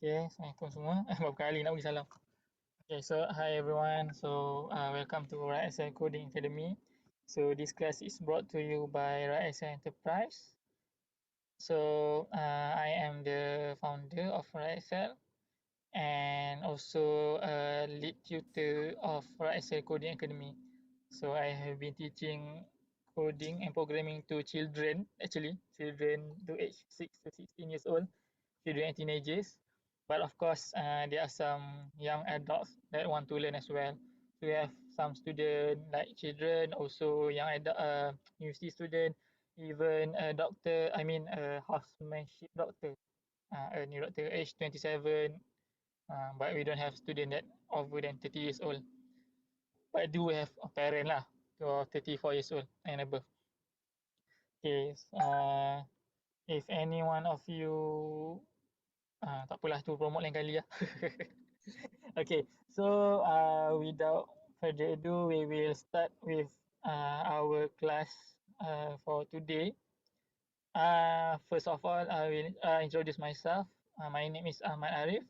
Okay, Assalamualaikum semua. Berapa kali nak bagi salam. Okay, so hi everyone. So welcome to RightSL Coding Academy. So this class is brought to you by RightSL Enterprise. So I am the founder of RightSL and also a lead tutor of RightSL Coding Academy. So I have been teaching coding and programming to children, children to age 6 to 16 years old, children and teenagers. But of course, there are some young adults that want to learn as well. So we have some students like children, also young adult, university student, even a doctor, a housemanship doctor, a new doctor, age 27, but we don't have student that over than 30 years old. But do have a parent lah, to 34 years old and above. Okay, if any one of you, tak apalah tu promote lain kali lah. Okay, so without further ado, we will start with our class for today. First of all, I will introduce myself. My name is Ahmad Arif.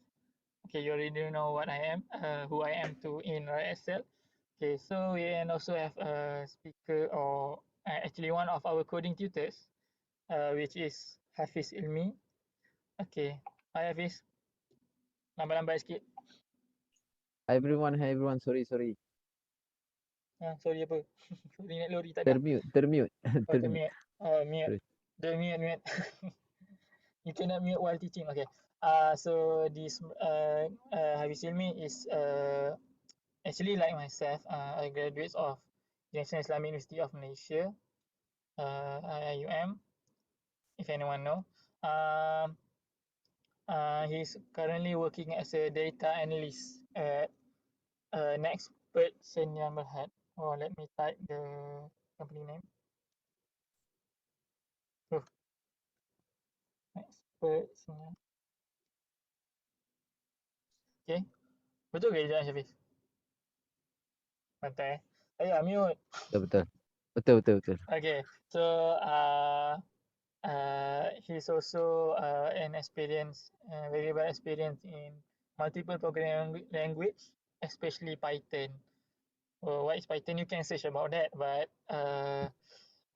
Okay, you already know what I am, who I am to in RightSL. Okay, so we and also have a speaker or actually one of our coding tutors, which is Hafiz Ilmi. Okay, hi Hafiz. Lambai-lambai sikit. Hi everyone. Sorry. Sorry apa? Sorry naik lori tak ada. Termute. Oh, termute. Mute. Sorry. The mute. You cannot mute while teaching. Okay. So this Hafiz Ilmi is actually like myself, a graduate of National Islamic University of Malaysia, IUM, if anyone know. He's currently working as a data analyst at Nextpert Senya Berhad. Oh, let me type the company name. Oh, Nextpert Senya. Okay. Betul ke Jalan Syafiq? Pantai. Mute. Betul. Okay. So he's also an experience, very well experienced in multiple programming language, especially Python. What is Python? You can search about that, but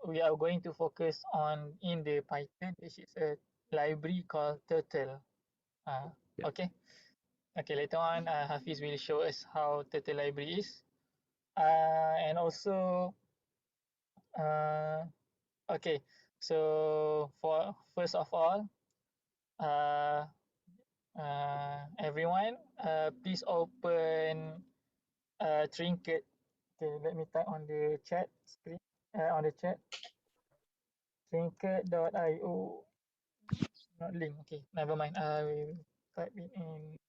we are going to focus on in the Python, which is a library called Turtle. Yeah. Okay. Okay, later on, Hafiz will show us how Turtle library is. And also, okay, so for first of all, everyone, please open Trinket. Okay, let me type on the chat screen, on the chat. Trinket.io. Not link. Okay, never mind. I will type it in.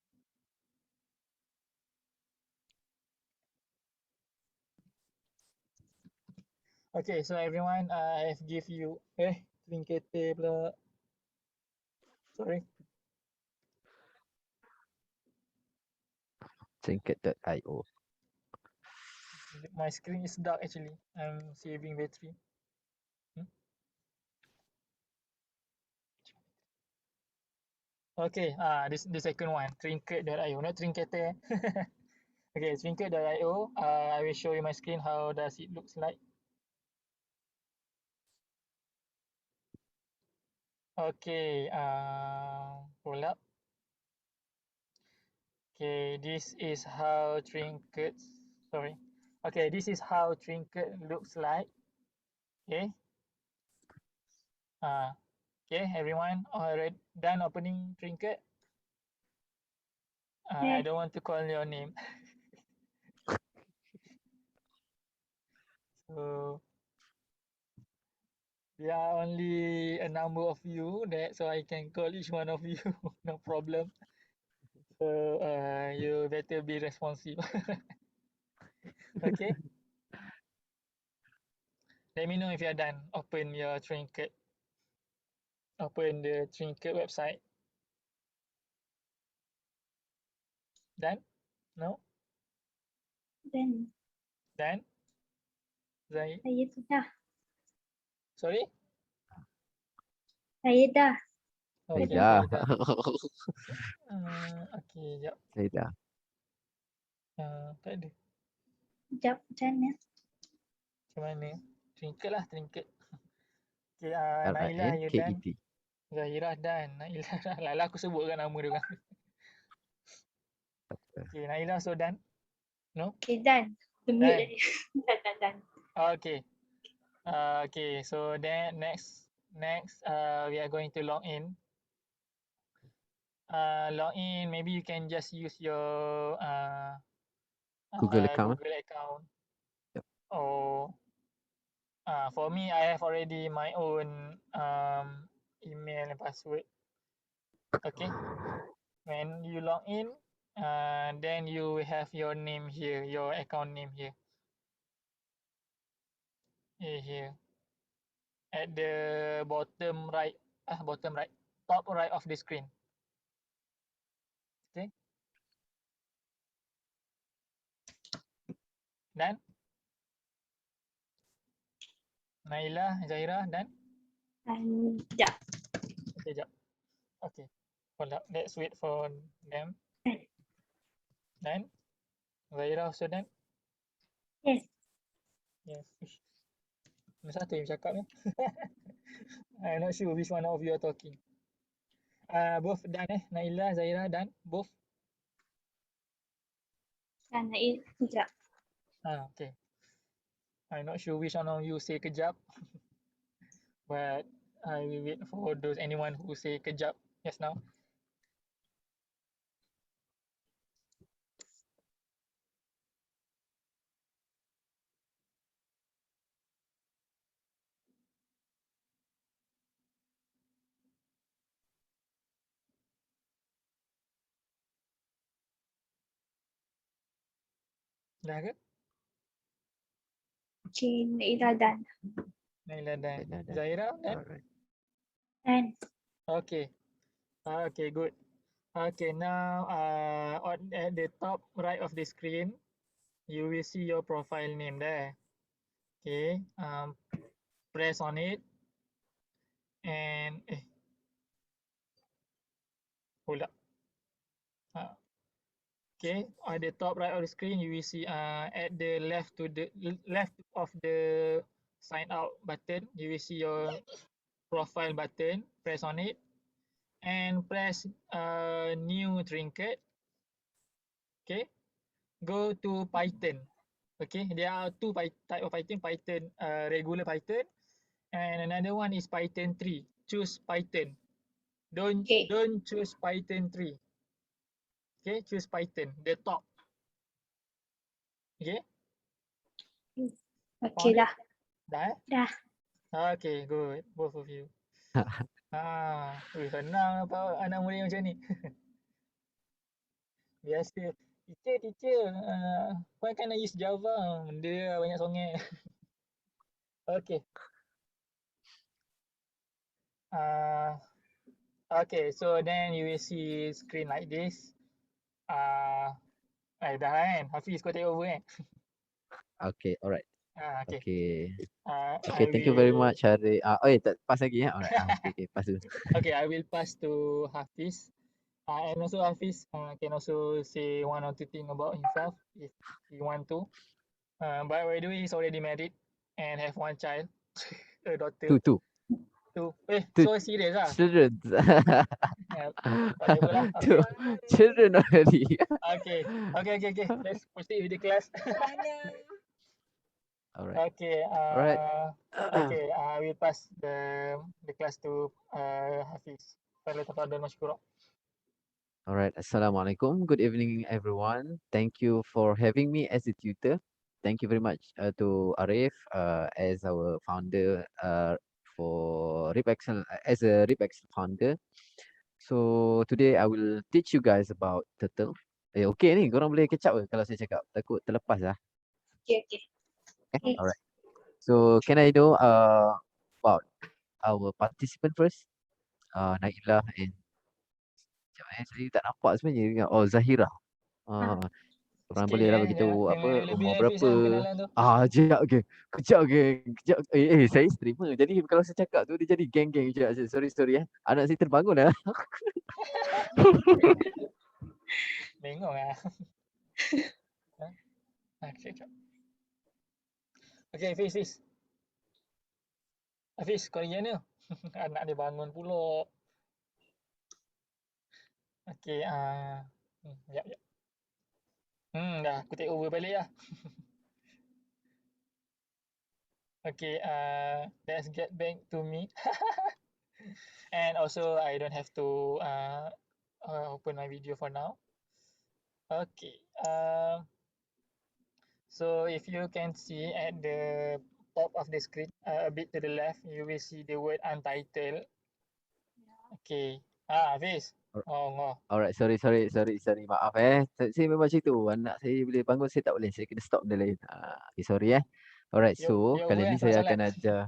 Okay, so everyone, I have give you Trinket pula. Sorry. Trinket.io. My screen is dark actually. I'm saving battery. Okay, this the second one, Trinket.io, not Trinket. Okay, Trinket.io. I will show you my screen. How does it looks like? Okay, hold up. Okay, this is how Trinket. Sorry. Okay, this is how Trinket looks like. Okay. Okay, everyone, already done opening Trinket? I don't want to call your name. So there are only a number of you that so I can call each one of you, no problem. So you better be responsive. Okay. Let me know if you're done. Open your Trinket. Open the Trinket website. Done? No? Dan. Done? Zai? Saya sudah. Sorry? Saya dah. Okay, Zaidah. Zaidah. Okay, jap. Zaidah. Tak ada. Sekejap, macam mana? Macam mana? Trinket lah, trinket. Okay, R I Nailah, N you K E done? T. Zahirah dan Nailah dah. Lala aku sebutkan nama dia orang. Okay, Nailah so done? No? Okay, done. Mute Done. tadi. Done. Okay. Okay, so then next, we are going to log in. Log in, maybe you can just use your Google account. Google account. Yep. Or for me, I have already my own email and password. Okay. When you log in, then you have your name here, your account name here. Here. At the bottom right, top right of the screen. Okay. Dan Nailah, Zahirah, dan Sekejap. okay, jap. Okay. Hold up. Let's wait for them. Dan Zahirah also done? Yes. Yes. Mana satu yang cakap ni? I'm not sure which one of you are talking. Both done Nailah, Zahirah done? Both? Nail. Sekejap. Okay. I'm not sure which one of you say kejap. But I will wait for those anyone who say kejap just now. Dah ke? Okay, Nailah done. Nailah done. Zaidah done. Zahirah done? Alright. Done. Okay. Okay, good. Okay, now at the top right of the screen, you will see your profile name there. Okay. Press on it and hold up. Okay, at the top right of the screen, you will see at the left of the sign out button, you will see your profile button. Press on it and press new trinket. Okay, go to Python. Okay, there are two type of Python. Python regular Python, and another one is Python 3. Choose Python. Don't choose Python 3. Okay, choose Python, the top. Okay. Okay, dah. Dah? Dah. Okay, good. Both of you. Senang apa anak murid macam ni. Biasa. Teacher, why can't I use Java? Benda banyak songeh. Okay. Okay, so then you will see screen like this. Dah kan? Hafiz, kau take over kan? Okay, alright. Okay. Okay. I Okay, thank you very will- much, Hari. Tak pass lagi ya. Alright. Okay, pass dulu. Okay, I will pass to Hafiz. And also Hafiz can also say one or two things about himself if he want to. But by the way, he's already married and have one child, a daughter. Two. Two. Two. So serious lah. Children. Whatever lah. Two children already. Okay. Let's proceed with the class. Alright. Okay. Alright. Okay. I will pass the class to Hafiz. Falyatafaddal mashkura. Alright. Assalamualaikum. Good evening, everyone. Thank you for having me as a tutor. Thank you very much to Arif as our founder for RipExcel as a RipExcel founder. So today I will teach you guys about turtle. Okay ni, korang boleh catch up ke kalau saya cakap? Takut terlepas lah. Okay. Alright. So can I know about our participant first? Nailah and saya tak nampak sebenarnya. Oh, Zahirah. Korang Sikit bolehlah je beritahu apa lebih umur Hafiz lah berapa. kenalan tu. Sekejap geng. Kejap geng. Kejap. Saya streamer. Jadi kalau saya cakap tu dia jadi geng-geng. Kejap. Sorry Anak saya terbangun lah. Bengong lah. Kejap. Okay, Hafiz. Hafiz, kau lagi mana? Anak dia bangun pula. Okay, sekejap. Dah, aku take over balik lah. Okay, let's get back to me. And also, I don't have to open my video for now. Okay, so if you can see at the top of the screen, a bit to the left, you will see the word untitled. Okay, Hafiz. Oh. Alright, sorry. Maaf Saya memang macam tu. Anak saya bila bangun saya tak boleh. Saya kena stop dia lain. Okay, sorry Alright, so Dia over kali kan ni solat saya solat. akan ajar.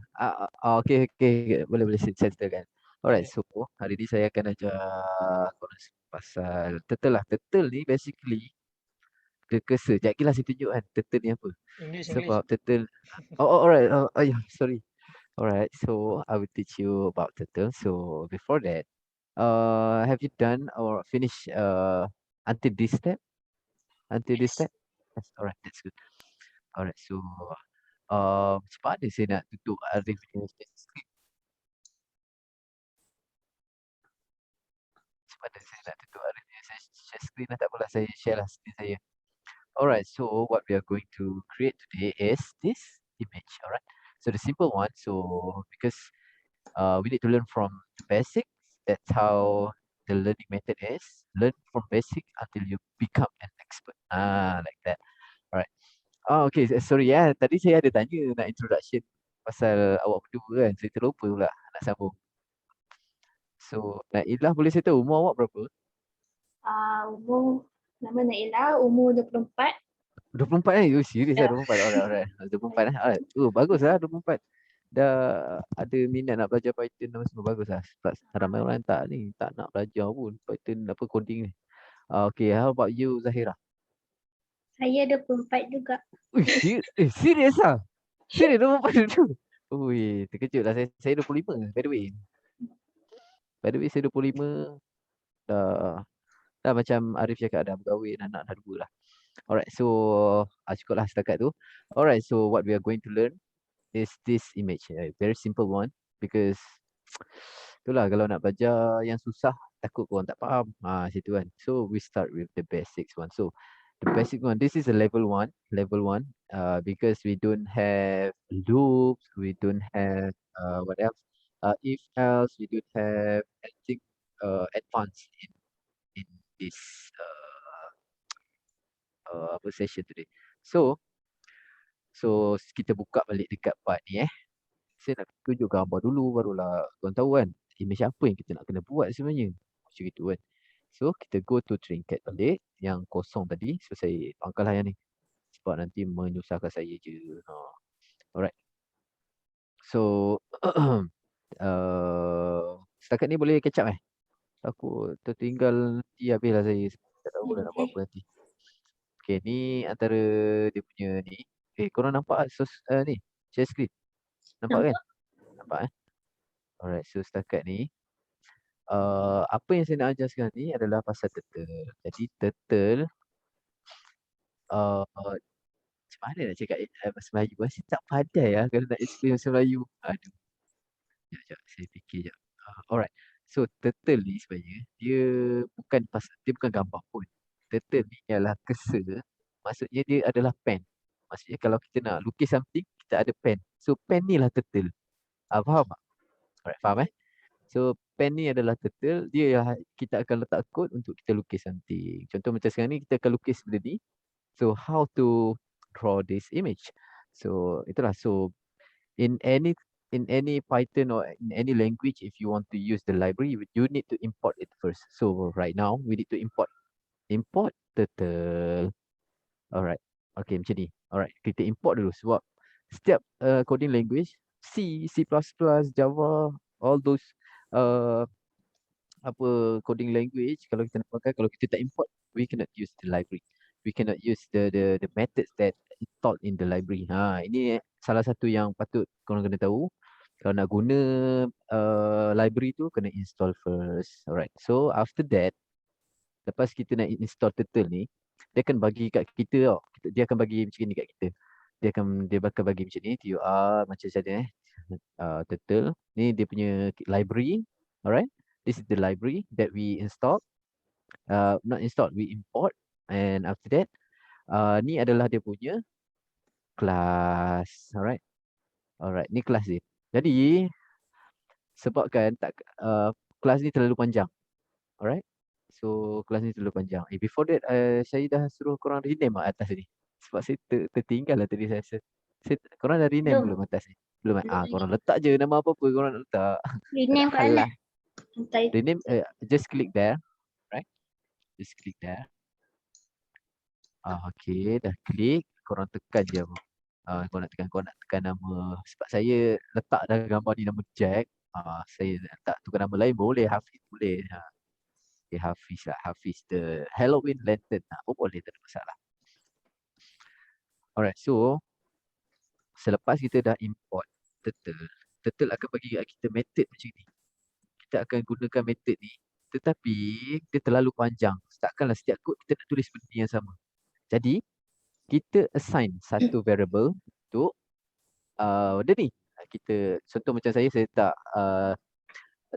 Okay. Boleh saya settlekan. Alright, so hari ni saya akan ajar korang pasal turtle lah. Turtle ni basically dia cursor. Sekejap lagi lah saya tunjuk kan turtle ni apa. English. Sebab turtle. Alright. Yeah, sorry. Alright, so I will teach you about turtle. So before that, have you done or finished until this step? Yes. Yes, alright, that's good. Alright, so macam mana saya nak tutup Arif punya share screen? Macam mana saya nak tutup Arif punya share screen lah? Tak apalah, saya share lah screen saya. Alright, so what we are going to create today is this image, alright? So the simple one, so because we need to learn from the basics. That's how the learning method is. Learn from basic until you become an expert. Like that. Alright. Okay. Sorry Tadi saya ada tanya nak introduction pasal awak berdua kan. Saya terlupa pula nak sambung. So, Nailah boleh saya tahu umur awak berapa? Umur, nama Nailah, umur 24. 24 Oh, serius Ya. 24. Alright. 24 Alright. Bagus lah 24. Dah ada minat nak belajar Python dan semua bagus lah. Sebab ramai orang tak nak belajar pun Python apa coding ni. Okay, how about you Zahira? Saya 24 juga. Serius lah? Serius 24 tu? Ui, terkejut lah. Saya 25 by the way. By the way, saya 25. Dah macam Arif cakap dah berkahwin, anak dah 2 lah. Alright, so cukup lah setakat tu. Alright, so what we are going to learn is this image. Very simple one because itulah kalau nak belajar yang susah takut korang tak faham. Situ kan. So we start with the basics one. So the basic one, this is a level 1, because we don't have loops, we don't have what else? If else, we don't have anything advanced in this apa session today. So kita buka balik dekat part ni Saya nak tunjuk gambar dulu barulah korang tahu kan image apa yang kita nak kena buat sebenarnya. Macam itu kan. So kita go to Trinket balik yang kosong tadi. So saya pangkallah yang ni. Sebab nanti menyusahkan saya je. Alright. So setakat ni boleh catch up Takut tertinggal nanti habislah saya. Tak tahu dah nak buat apa nanti. Okay, ni antara dia punya ni. Korang nampak ni? Share screen. Nampak kan? Nampak Alright, so setakat ni. Apa yang saya nak ajar sekarang ni adalah pasal turtle. Jadi turtle macam mana nak cakap bahasa Melayu? Saya tak pandai kalau nak explain bahasa Melayu. Aduh. Sekejap, saya fikir sekejap. Alright. So turtle ni sebenarnya dia bukan gambar pun. Turtle ni ialah cursor. Maksudnya dia adalah pen. Maksudnya kalau kita nak lukis something, kita ada pen. So pen ni lah turtle. Faham tak? Alright, faham So pen ni adalah turtle. Kita akan letak kod untuk kita lukis something. Contoh macam sekarang ni kita akan lukis benda ni. So how to draw this image? So itulah. So in any Python or in any language, if you want to use the library, you need to import it first. So right now we need to import turtle. Alright. Okay, macam ni. Alright, kita import dulu sebab setiap coding language, C, C++, Java, all those coding language, kalau kita nak pakai, kalau kita tak import, we cannot use the library. we cannot use the methods that installed in the library. Ini salah satu yang patut korang kena tahu. Kalau nak guna library tu kena install first. Alright. So after that, lepas kita nak install Turtle ni, dia akan bagi kat kita tau. Dia akan bagi macam ni kat kita. Dia bakal bagi macam ni, TUR macam mana Turtle. Ni dia punya library. Alright. This is the library that we installed. Not installed, we import. And after that, ni adalah dia punya kelas. Alright. Alright, ni kelas dia. Jadi, sebabkan kelas ni terlalu panjang. Alright. So, kelas ni terlalu panjang. Before that, saya dah suruh korang rename atas ni. Sebab saya tertinggal lah tadi saya. Korang dah rename belum atas ni? Belum. Korang letak je nama apa-apa korang nak letak. Rename kat mana? Rename, just click there. Right. Just click there. Okay, dah klik. Korang tekan je. Korang nak tekan nama. Sebab saya letak dah gambar ni nama Jack. Saya tak tukar nama lain boleh. Hafiz boleh. Okay, Hafiz lah. Hafiz the Halloween Lantern. Boleh, tak ada masalah. Alright, so selepas kita dah import Turtle akan bagi kita method macam ni. Kita akan gunakan method ni. Tetapi dia terlalu panjang. Takkanlah setiap kod kita nak tulis benda yang sama. Jadi kita assign satu variable untuk benda ni. Kita contoh macam saya tak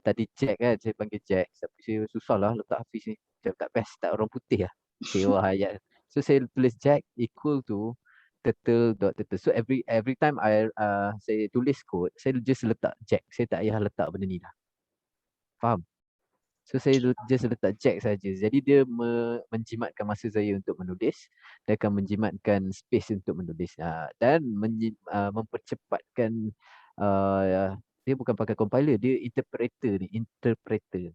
tadi Jack kan, saya panggil Jack. Tapi saya susah lah letak Hafiz ni. Macam tak best, tak orang putih lah. Sewa ayat. So saya tulis Jack equal to turtle.turtle. So every time saya tulis kod, saya just letak Jack. Saya tak payah letak benda ni dah. Faham? So saya just letak Jack saja. Jadi dia menjimatkan masa saya untuk menulis. Dia akan menjimatkan space untuk menulis. Dan mempercepatkan dia bukan pakai compiler, dia interpreter ni, interpreter.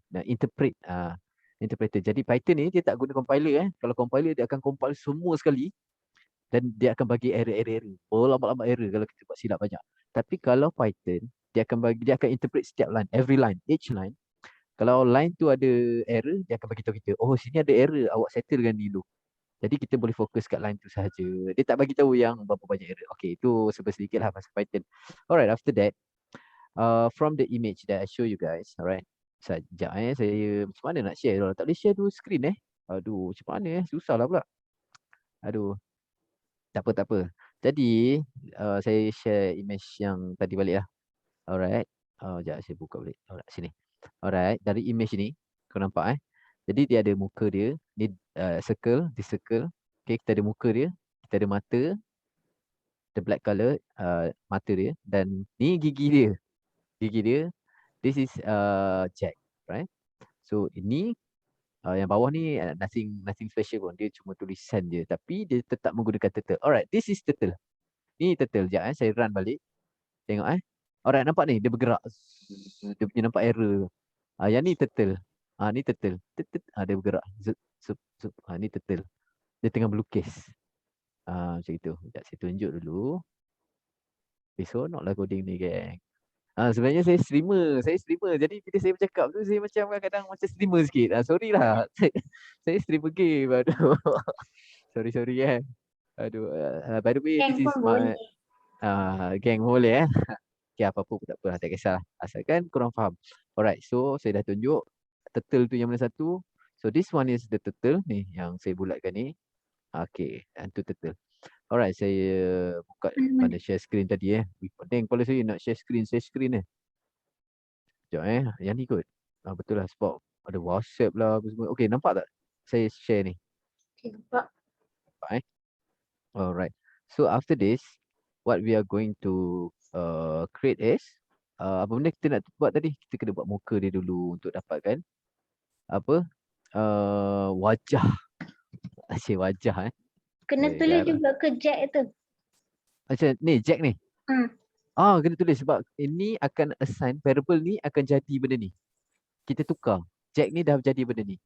Interpreter. Jadi Python ni dia tak guna compiler Kalau compiler dia akan compile semua sekali dan dia akan bagi error. Lama-lama error kalau kita buat silap banyak. Tapi kalau Python dia akan interpret setiap line, every line, each line. Kalau line tu ada error, dia akan bagi tahu kita, oh sini ada error, awak settlekan dulu. Jadi kita boleh fokus kat line tu sahaja. Dia tak bagi tahu yang berapa banyak error. Okay, itu sedikit lah pasal Python. Alright, after that, from the image that I show you guys, alright. Sekejap saya macam mana nak share? Tak boleh share tu screen Aduh, macam mana susah lah pula. Aduh, tak apa. Jadi, saya share image yang tadi balik lah. Alright. Sekejap saya buka balik. Alright, sini. Alright, dari image ni, kau nampak Jadi dia ada muka dia, ni circle, di circle. Okay, kita ada muka dia, kita ada mata, the black color, mata dia, dan ni gigi dia. Gigi dia, this is Jack, right? So ini yang bawah ni nothing special pun, dia cuma tulisan je, tapi dia tetap menggunakan turtle. Alright, this is turtle. Ni turtle, sekejap saya run balik. Tengok Alright, nampak ni dia bergerak. Dia punya nampak error. Yang ni turtle. Ni turtle. Dia bergerak. Ni turtle. Dia tengah melukis. Macam itu. Sekejap saya tunjuk dulu. Seronok lah coding ni, geng. Sebenarnya saya streamer. Jadi bila saya bercakap tu, saya macam kadang-kadang macam streamer sikit. Sorry lah. Saya streamer game. Aduh. Sorry Aduh. By the way, this is my gang boleh Okay, apa-apa pun tak apa, tak kisah. Asalkan korang faham. Alright, so saya dah tunjuk turtle tu yang mana satu. So this one is the turtle ni yang saya bulatkan ni. Okay, itu turtle. Alright, saya buka pada share screen tadi Pening kepala saya nak share screen Sekejap yang ni kot. Betul lah sebab ada WhatsApp lah apa semua. Okay, nampak tak saya share ni? Okay, nampak. Alright. So after this, what we are going to create is apa benda kita nak buat tadi? Kita kena buat muka dia dulu untuk dapatkan apa wajah. Asyik wajah Kena tulis juga ke Jack tu? Macam ni Jack ni. Kena tulis sebab ini akan assign variable ni akan jadi benda ni. Kita tukar. Jack ni dah jadi benda ni.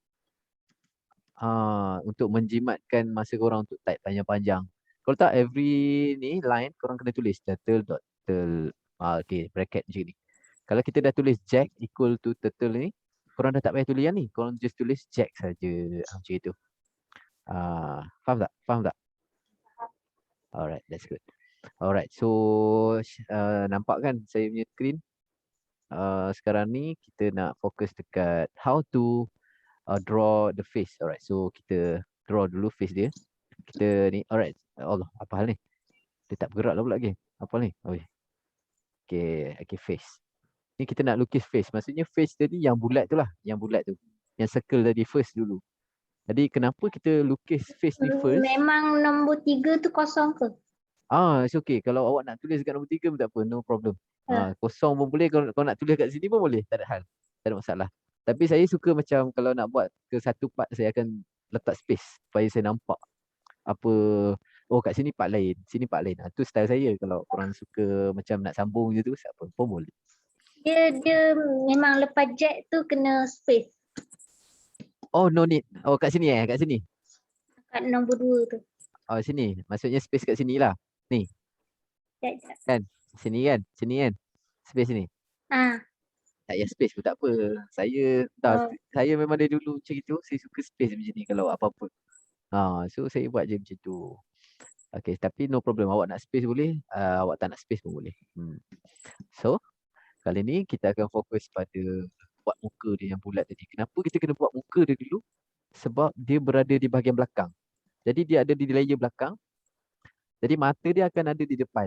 Untuk menjimatkan masa korang untuk type panjang-panjang. Kalau tak every ni line korang kena tulis turtle. Okay, bracket macam ni. Kalau kita dah tulis Jack equal to turtle ni, korang dah tak payah tulis yang ni. Korang just tulis Jack saja. Macam itu. Faham tak? Faham tak? Alright, that's good. Alright, so nampak kan saya punya screen? Sekarang ni kita nak fokus dekat how to draw the face. Alright, so kita draw dulu face dia. Kita ni, alright. Allah, apa hal ni? Dia tak bergerak lah pula lagi. Apa ni? Oh, okay, face. Ni kita nak lukis face. Maksudnya face tadi yang bulat tu lah. Yang bulat tu. Yang circle tadi first dulu. Jadi kenapa kita lukis face ni first? Memang nombor 3 tu kosong ke? It's okay. Kalau awak nak tulis dekat nombor 3 pun tak apa. No problem. Ya. Kosong pun boleh. Kalau nak tulis kat sini pun boleh. Tak ada hal. Tak ada masalah. Tapi saya suka macam kalau nak buat ke satu part, saya akan letak space supaya saya nampak apa. Oh, kat sini part lain. Sini part lain. Tu style saya. Kalau korang suka macam nak sambung je tu, siapa pun boleh. Dia memang lepas jack tu kena space Oh, no need. Oh, kat sini kat sini. kat nombor 2 tu. Oh, sini. Maksudnya space kat sini lah. Ni. Sekejap. Kan? Sini kan? Sini kan? Space sini. Ah, Tak payah space pun tak apa. Saya memang dari dulu macam itu. Saya suka space macam ni kalau apa-apa. So saya buat je macam tu. Okay, tapi no problem. Awak nak space boleh. Awak tak nak space pun boleh. So, kali ni kita akan fokus pada buat muka dia yang bulat tadi. Kenapa kita kena buat muka dia dulu? Sebab dia berada di bahagian belakang. Jadi dia ada di layer belakang. Jadi mata dia akan ada di depan.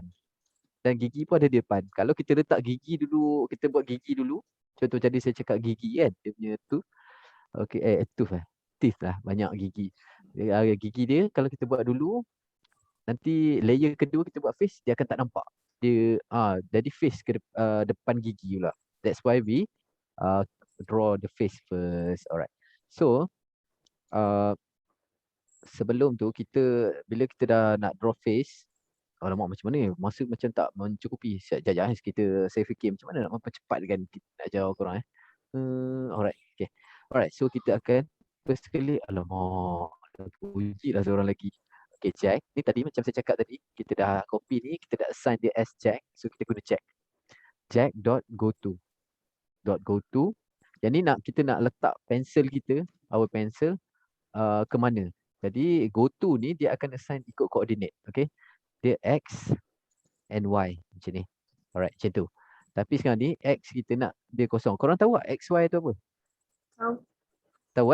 Dan gigi pun ada di depan. Kalau kita letak gigi dulu, kita buat gigi dulu. Contoh tadi saya cakap gigi kan. Dia punya tooth. Okay, teeth lah. Banyak gigi. Gigi dia kalau kita buat dulu, nanti layer kedua kita buat face, dia akan tak nampak. Dia jadi face ke depan gigi pula. That's why we draw the face first. Alright. So, sebelum tu bila kita dah nak draw face, alamak macam mana? Masa macam tak mencukupi. Sekejap kita saya fikir macam mana nak mempercepatkan kita nak jawab korang alright. Okay. Alright, so kita akan first sekali, alamak, puji lah seorang lagi. Okay, Jack. Ni tadi macam saya cakap tadi, kita dah copy ni, kita dah assign dia as Jack. So kita guna Jack. Jack.goto. Yang ni kita nak letak pensel kita, our pencil ke mana. Jadi goto ni dia akan assign ikut koordinat. Okay. Dia X and Y macam ni. Alright, macam tu. Tapi sekarang ni X kita nak dia kosong. Korang tahu tak XY tu apa? tahu. Tahu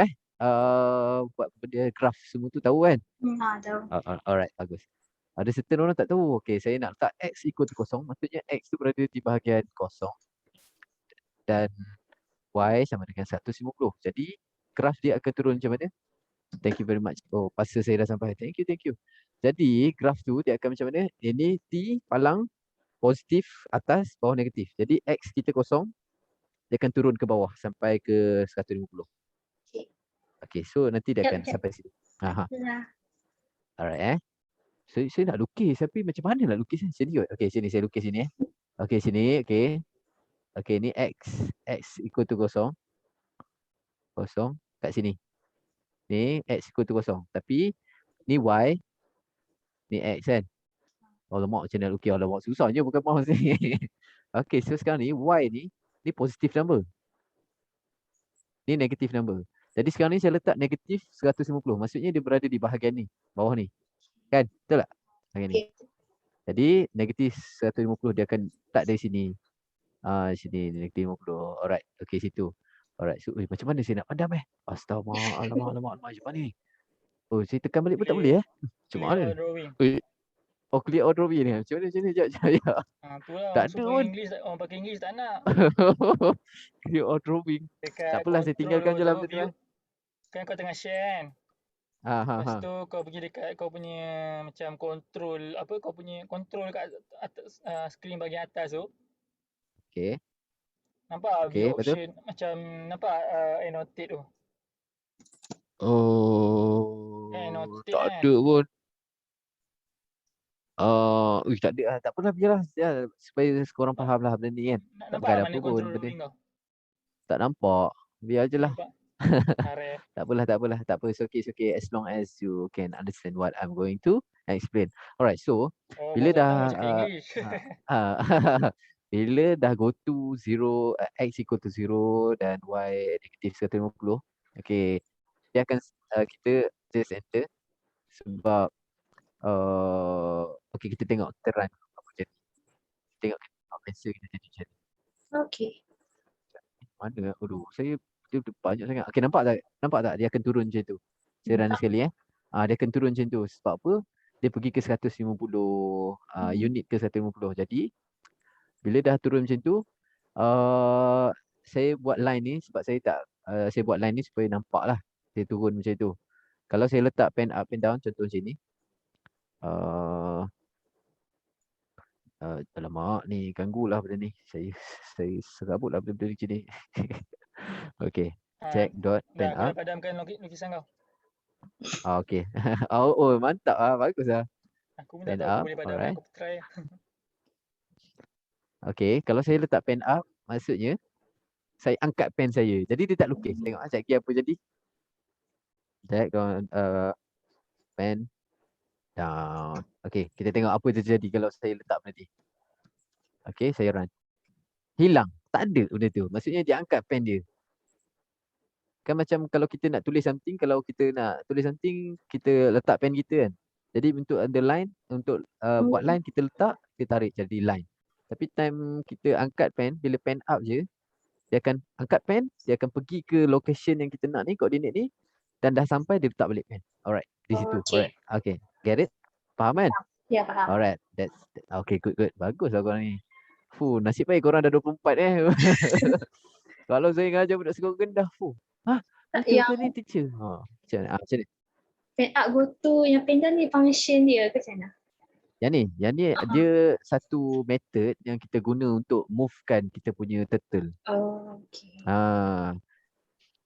buat benda graph semua tu tahu kan? Tahu. Alright, bagus. Ada certain orang tak tahu. Okay, saya nak letak X equal to kosong. Maksudnya X tu berada di bahagian kosong. Dan Y sama dengan 150. Jadi graph dia akan turun macam mana? Thank you very much. Oh, pasal saya dah sampai. Thank you. Jadi graf tu dia akan macam mana? Ini T palang positif atas, bawah negatif. Jadi X kita kosong, dia akan turun ke bawah sampai ke 150. Okay, so nanti dia akan sampai sini. Alright saya nak lukis tapi macam mana nak lukis? Sini kot. Okay, sini saya lukis sini Okay, sini. Okay, ni X equal to kosong. Kosong kat sini. Ni X equal to kosong. Tapi ni Y, ni X kan. Alamak macam mana lukis. Alamak susahnya bukan mouse ni. Okay, so sekarang ni Y ni positive number. Ni negative number. Jadi sekarang ni saya letak negatif 150. Maksudnya dia berada di bahagian ni. Bawah ni. Kan? Betul tak? Bahagian ni. Jadi negatif 150 dia akan letak dari sini. Sini negatif 50. Alright. Okay, situ. Alright. So, macam mana saya nak padam Astaghfirullah. Alamak. Macam mana ni? Oh, saya tekan balik pun tak boleh Macam mana ni? Oh, clear all drawing ni. Macam mana? Sekejap. Tu lah. Tak ada pun. Orang pakai English tak nak. Clear all drawing. Tak apalah, saya tinggalkan je lah benda tu. Kan kau tengah share kan? Lepas tu kau pergi dekat kau punya macam control, kau punya control kat atas skrin bahagian atas tu. Okay. Nampak view option macam nampak annotate tu. Oh, tak ada pun. Tak ada lah. Tak apalah, biarlah. Supaya korang faham lah benda ni kan. Tak pakai apa pun benda. Tak nampak. Biar je lah. Tak apalah. Tak apa. It's okay. As long as you can understand what I'm going to explain. Alright, so bila dah bila dah go to 0, X equal to 0 dan Y negative 150. Okay. Dia akan kita just enter Sebab okay, kita tengok kita run apa jadi. Tengok answer kita jadi macam ni. Okay. Mana? Aduh, dia banyak sangat. Okay, nampak tak? Nampak tak? Dia akan turun macam tu. Saya run Nampak. sekali dia akan turun macam tu. Sebab apa? Dia pergi ke 150 unit ke 150. Jadi bila dah turun macam tu, saya buat line ni sebab saya buat line ni supaya nampak lah dia turun macam tu. Kalau saya letak pen up and down contoh macam ni. Alamak ni ganggulah benda ni. Saya serabut lah benda-benda macam ni. Okay. Check dot pen Dah, aku dah up. padamkan lukisan kau. Okay. Oh, mantap bagus lah. Aku pun Pen tak tahu aku up, boleh padam. alright. Aku try. Okay, kalau saya letak pen up, maksudnya saya angkat pen saya. Jadi dia tak lukis. Tengok sekejap lagi apa jadi. Check down pen down. Okay, kita tengok apa terjadi kalau saya letak benda ni. Okay, saya run. Hilang. Tak ada benda tu. Maksudnya dia angkat pen dia. Kan macam kalau kita nak tulis something, kalau kita nak tulis something, kita letak pen kita kan. Jadi untuk underline, untuk buat line kita letak, kita tarik jadi line. Tapi time kita angkat pen, bila pen up je, dia akan angkat pen, dia akan pergi ke location yang kita nak ni, koordinat ni, dan dah sampai dia letak balik pen. Alright, di situ. Okay. Alright, okay. Get it? Faham kan? Ya, faham. Alright, okay, good. Bagus lah korang ni. Nasib baik korang dah 24 Kalau saya ngajar budak sekolah rendah, betul ke Yang ni teacher? Macam ni. pen up go to yang pen down ni function dia ke macam mana? Yang ni dia satu method yang kita guna untuk movekan kita punya turtle. Oh, okay.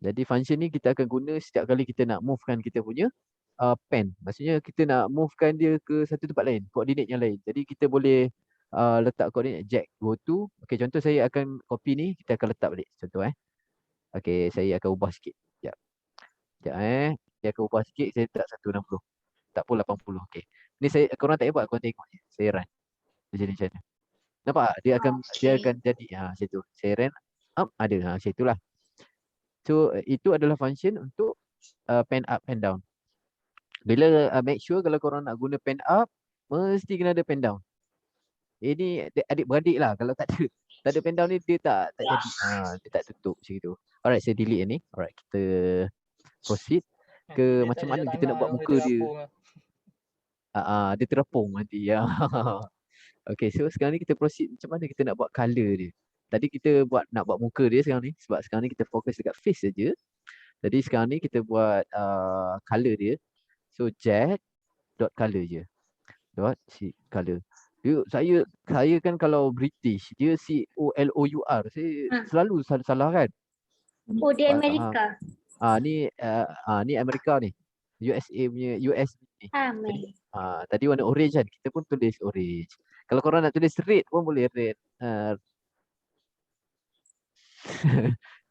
Jadi function ni kita akan guna setiap kali kita nak movekan kita punya pen. Maksudnya kita nak movekan dia ke satu tempat lain, koordinat yang lain. Jadi kita boleh letak koordinat jack go to. Okay, contoh saya akan copy ni, kita akan letak balik. Contoh Okay, saya akan ubah sikit. Sekejap. Saya akan ubah sikit, saya letak 160. Tak pun 80. Okay. Ni korang tak payah buat, korang tengok je. Saya run. Dia jadi macam mana. Nampak tak? Dia akan jadi macam tu. Saya run up, ada. Macam itulah. So, itu adalah function untuk pen up, pen down. Bila make sure kalau korang nak guna pen up, mesti kena ada pen down. Ini adik-beradik lah. Kalau tak ada pen down ni, dia tak jadi. Dia tak tutup macam tu. Alright, saya delete ni. Alright, kita proceed ke macam mana kita nak buat muka dia. Dia terapung nanti. Okay, so sekarang ni kita proceed macam mana kita nak buat color dia. Tadi kita nak buat muka dia sekarang ni. Sebab sekarang ni kita fokus dekat face saja. Jadi sekarang ni kita buat color dia. So jet.color je. Color. Saya kan kalau British, dia COLOUR. Saya selalu salah kan. Oh, dia Amerika. Ni Amerika ni. USA punya US ni. Tadi warna orange kan. Kita pun tulis orange. Kalau korang nak tulis red pun boleh red.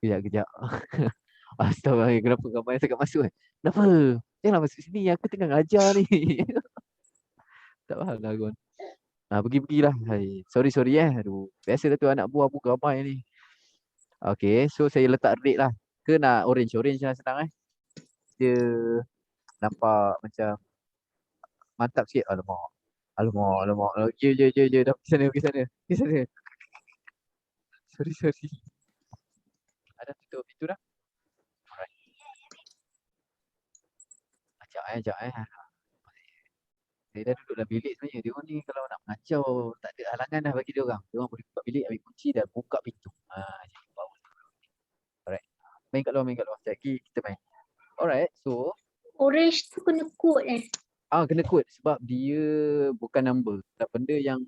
Kejap. Astaga, kenapa gambar yang sangat masuk Kenapa? Janganlah masuk sini. Aku tengah ngajar ni. Tak faham lah kon. Pergilah. Sorry Aduh, biasalah tu anak buah pun ramai ni. Okay, so saya letak red lah. Ke nak orange? Orange lah senang Dia nampak macam mantap sikit. Alamak. Je. Dah pergi sana. Sorry. Ada tutup pintu dah. Alright. Sekejap Saya dah duduk dalam bilik sebenarnya. Dia orang ni kalau nak mengacau, tak ada halangan dah bagi dia orang. Dia orang boleh buka bilik, ambil kunci dan buka pintu. Alright. Main kat luar. Sekejap lagi kita main. Alright, so Orange tu kena kod kena kod sebab dia bukan number. Tak benda yang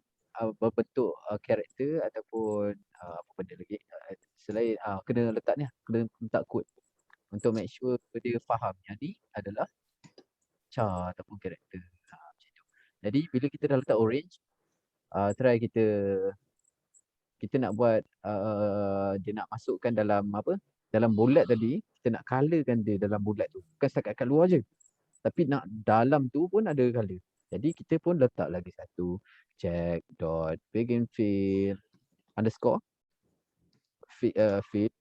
berbentuk karakter ataupun apa benda lagi. Selain kena letak ni, kena letak kod untuk make sure dia faham yang ni adalah char ataupun karakter. Macam tu. Jadi bila kita dah letak orange, try kita nak buat dia nak masukkan dalam dalam bulat tadi, kita nak colorkan dia dalam bulat tu. Bukan setakat kat luar je. Tapi nak dalam tu pun ada color. Jadi kita pun letak lagi satu check dot begin fill underscore fill.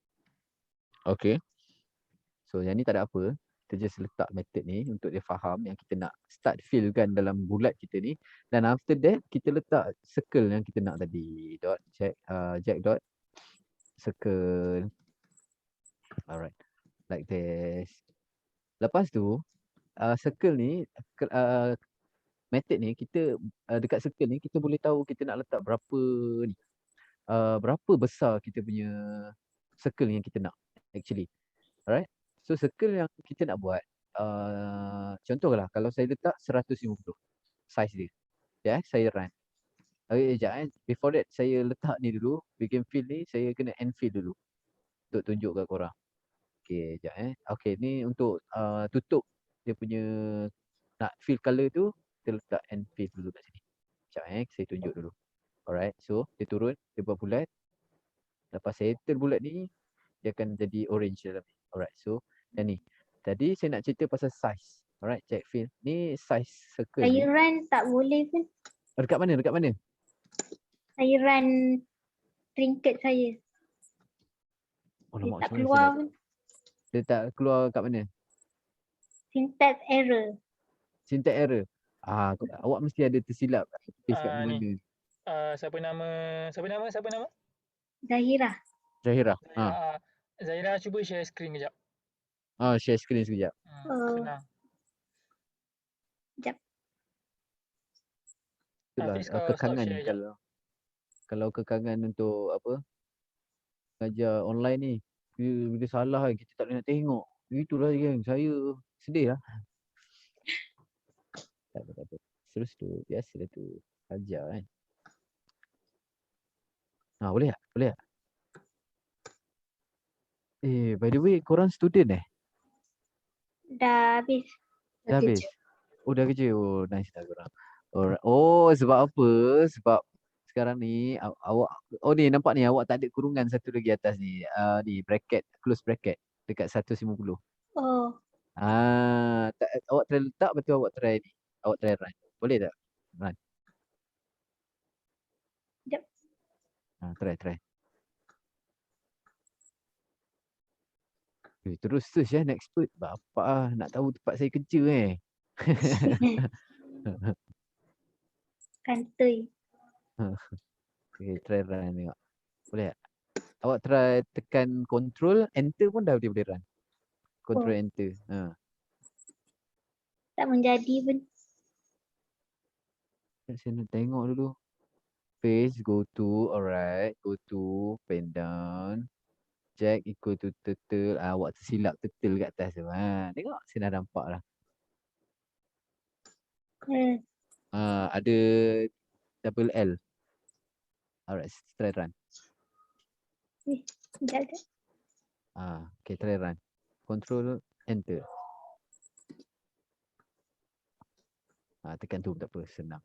Okay. So yang ni tak ada apa. Kita kita just letak method ni untuk dia faham yang kita nak start fill kan dalam bulat kita ni. Dan after that, kita letak circle yang kita nak tadi. Dot jack dot circle. Alright, like this. Lepas tu, circle ni, method ni kita dekat circle ni kita boleh tahu kita nak letak berapa ni. Berapa besar kita punya circle yang kita nak actually. Alright. So circle yang kita nak buat, contohlah kalau saya letak 150 size dia. Ya, saya run. Okay, sekejap before that saya letak ni dulu, bikin fill ni saya kena end fill dulu untuk tunjuk kat korang. Okay, sekejap Okay, ni untuk tutup dia punya nak fill color tu, kita letak end fill dulu kat sini. Sekejap saya tunjuk dulu. Alright, so dia turun, dia buat bulat. Lepas saya enter bulat ni, dia akan jadi orange dalam ni. Alright, so yang ni. Tadi saya nak cerita pasal size. Alright, check fill. Ni size circle Saya ni. run tak boleh pun. Dekat mana? Dekat mana? Saya run trinket saya. Oh, Dia lama tak macam mana keluar saya nak, pun. dia tak keluar kat mana? Syntax error. Syntax error. Awak mesti ada tersilap tulis kat Ni. mana. Siapa nama? Zahira. Zahira. Zahira cuba share screen kejap. Share screen sekejap. Senang. Sekejap. Itulah Hafiz, kau stop kekangan share kejap. kalau kekangan untuk apa? Ngajar online ni. Bila salah kita tak boleh nak tengok. Itulah yang saya sedih lah. Tak apa. Terus tu biasalah tu. Ajar kan. Boleh tak? Boleh tak? By the way, korang student Dah habis. Dah habis? Oh, dah kerja. Oh, nice lah korang. Alright. Oh, sebab apa? Sebab sekarang ni awak, ni nampak ni awak tak ada kurungan satu lagi atas ni. Ni bracket, close bracket dekat 150. Oh, Awak try letak, lepas tu awak try ni. Awak try run. Boleh tak? Run. Sekejap. Try. Terus search Nextpert. Bapak nak tahu tempat saya kerja kantoi. Okay, try run tengok. Boleh tak? Awak try tekan control, enter pun dah boleh run. Control enter. Tak menjadi pun. Saya nak tengok dulu. Paste, go to, alright. Go to, pen down. Jack equal to turtle. Awak tersilap turtle kat atas tu. Tengok, saya dah nampak lah. Ada double L. Alright, try run. Sekejap. Okay, try run. Control, enter. Tekan tu tak apa, senang.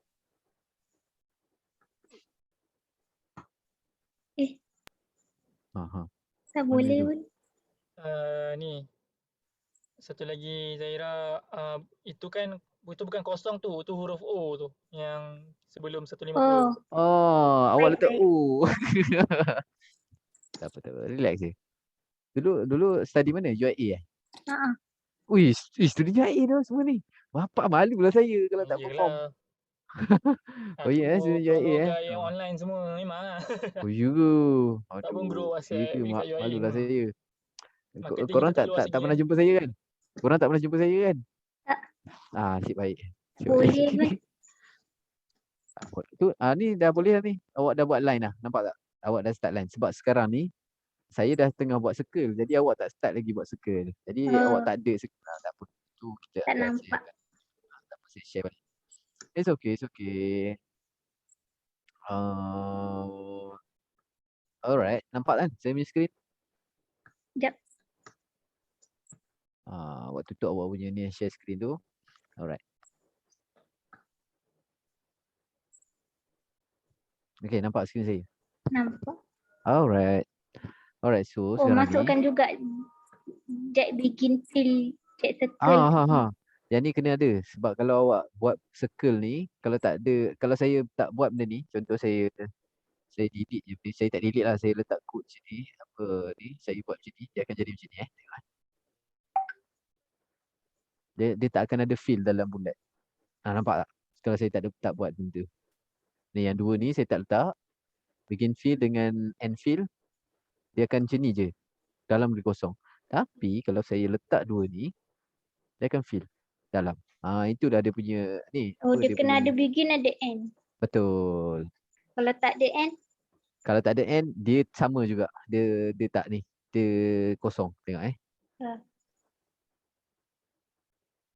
Tak Mana boleh tu? pun. Ni. Satu lagi Zahira, itu bukan kosong tu huruf O tu yang sebelum 150. Awak letak Baik. O. Tak apa. Relax je. Dulu study mana? UIA Studi UIA tu semua ni. Bapak malulah saya kalau tak perform. Oh ya, studi UIA Yang online semua memang lah. Oh ya ke? Tak pun grow WhatsApp dekat UIA Malulah ni. saya. Marketing Korang kita tak luas sikit, pernah jumpa saya kan? Korang tak pernah jumpa saya kan? Tak. Nasib baik. Boleh pun. Ni dah boleh dah ni. Awak dah buat line dah. Nampak tak? Awak dah start line. Sebab sekarang ni saya dah tengah buat circle. Jadi awak tak start lagi buat circle. Jadi awak tak ada circle. Tak apa. Tu kita Tak nampak. Tak apa, saya share balik. It's okay. Alright. Nampak kan saya punya screen? Sekejap. Awak tutup awak punya ni share screen tu. Alright. Okay, nampak screen saya? Nampak. Alright, so sekarang Masukkan ni juga Jack bikin fill Jack circle. Yang ni kena ada. Sebab kalau awak buat circle ni, kalau saya tak buat benda ni, contoh saya delete je. Saya tak delete lah, saya letak code sini, saya buat macam ni, dia akan jadi macam ni. Tengok. Dia tak akan ada feel dalam bulat. Nampak tak? Kalau saya tak buat benda tu. Ni yang dua ni saya tak letak. Begin feel dengan end feel. Dia akan macam ni je. Dalam dia kosong. Tapi kalau saya letak dua ni, dia akan feel dalam. Itu dah dia punya ni. Oh, Apa dia dia kena ada punya. begin ada end. Betul. Kalau tak ada end, Kalau tak ada end, dia sama juga. Dia tak ni. Dia kosong. Tengok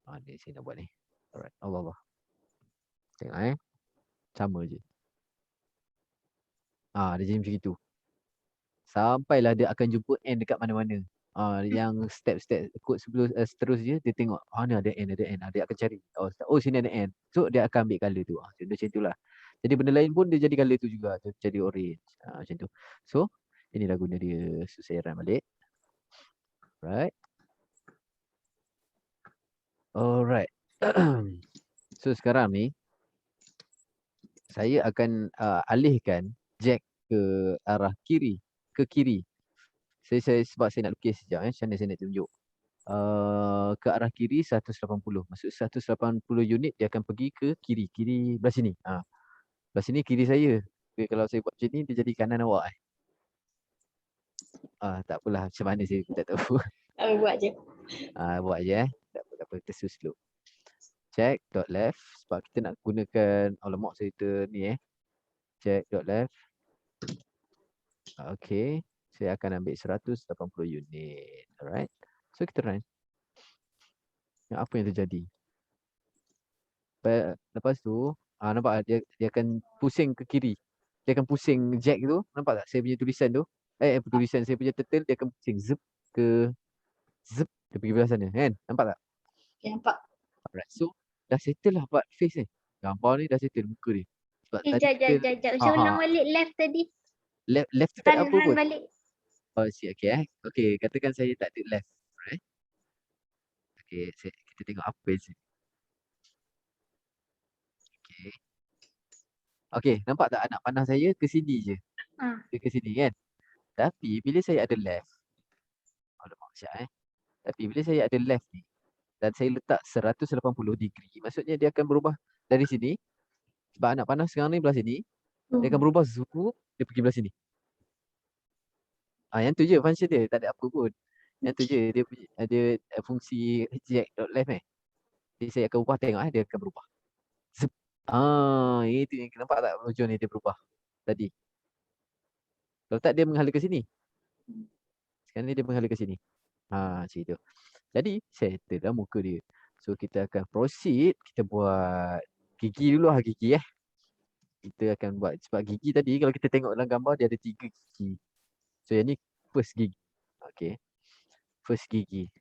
Ha. Ni saya nak buat ni. Alright. Allah. Tengok sama je. Dia jadi macam itu. Sampailah dia akan jumpa end dekat mana-mana. Yang step-step kod sebelum seterusnya dia tengok ni ada end. Dia akan cari. Sini ada end. So dia akan ambil color tu. Contoh macam itulah. Jadi benda lain pun dia jadi color tu juga. Dia jadi orange. Macam tu. So inilah guna dia. So saya run balik. Right. Alright. So sekarang ni saya akan alihkan jack ke arah kiri. Ke kiri. Sebab saya nak lukis sekejap. Macam mana saya nak tunjuk. Ke arah kiri 180. Maksud 180 unit dia akan pergi ke kiri. Kiri belah sini. Belah sini kiri saya. Okay, kalau saya buat macam ni dia jadi kanan awak. Tak apalah macam mana saya tak tahu. buat je. Buat je Tak apa. Kita slow. Check dot left. Sebab kita nak gunakan lemak cerita ni Check dot left. Okay. Saya akan ambil 180 unit. Alright. So kita run. Apa yang terjadi? Lepas tu nampak dia akan pusing ke kiri. Dia akan pusing jack tu. Nampak tak saya punya tulisan tu? Tulisan saya punya turtle dia akan pusing zip ke zip dia pergi belah sana kan? Nampak tak? Okay, nampak. Alright. So dah settle lah buat face ni. Gambar ni dah settle muka dia. Sebab tadi kita Macam ulang balik left tadi. left tu tak ada apa Run pun. balik. Okay. Okay, katakan saya tak ada left. Alright. Okay, kita tengok apa yang sini. Okay. Okay, nampak tak anak panah saya ke sini je. Dia ke sini kan. Tapi bila saya ada left. Tapi bila saya ada left ni. Dan saya letak 180 degree. Maksudnya dia akan berubah dari sini. Sebab anak panah sekarang ni belah sini. Dia akan berubah zoom. Dia pergi belah sini. Yang tu je function dia. Tak ada apa pun. Yang tu je. Dia ada fungsi jack dot left Jadi saya akan ubah tengok dia akan berubah. Zup. Itu yang nampak tak hujung ni dia berubah. Tadi. Kalau tak dia menghala ke sini. Sekarang ni dia menghala ke sini. Macam itu. Jadi settle dah muka dia. So kita akan proceed. Kita buat gigi dulu gigi Kita akan buat. Sebab gigi tadi kalau kita tengok dalam gambar dia ada 3 gigi. So yang ni first gigi. Okay. First gigi.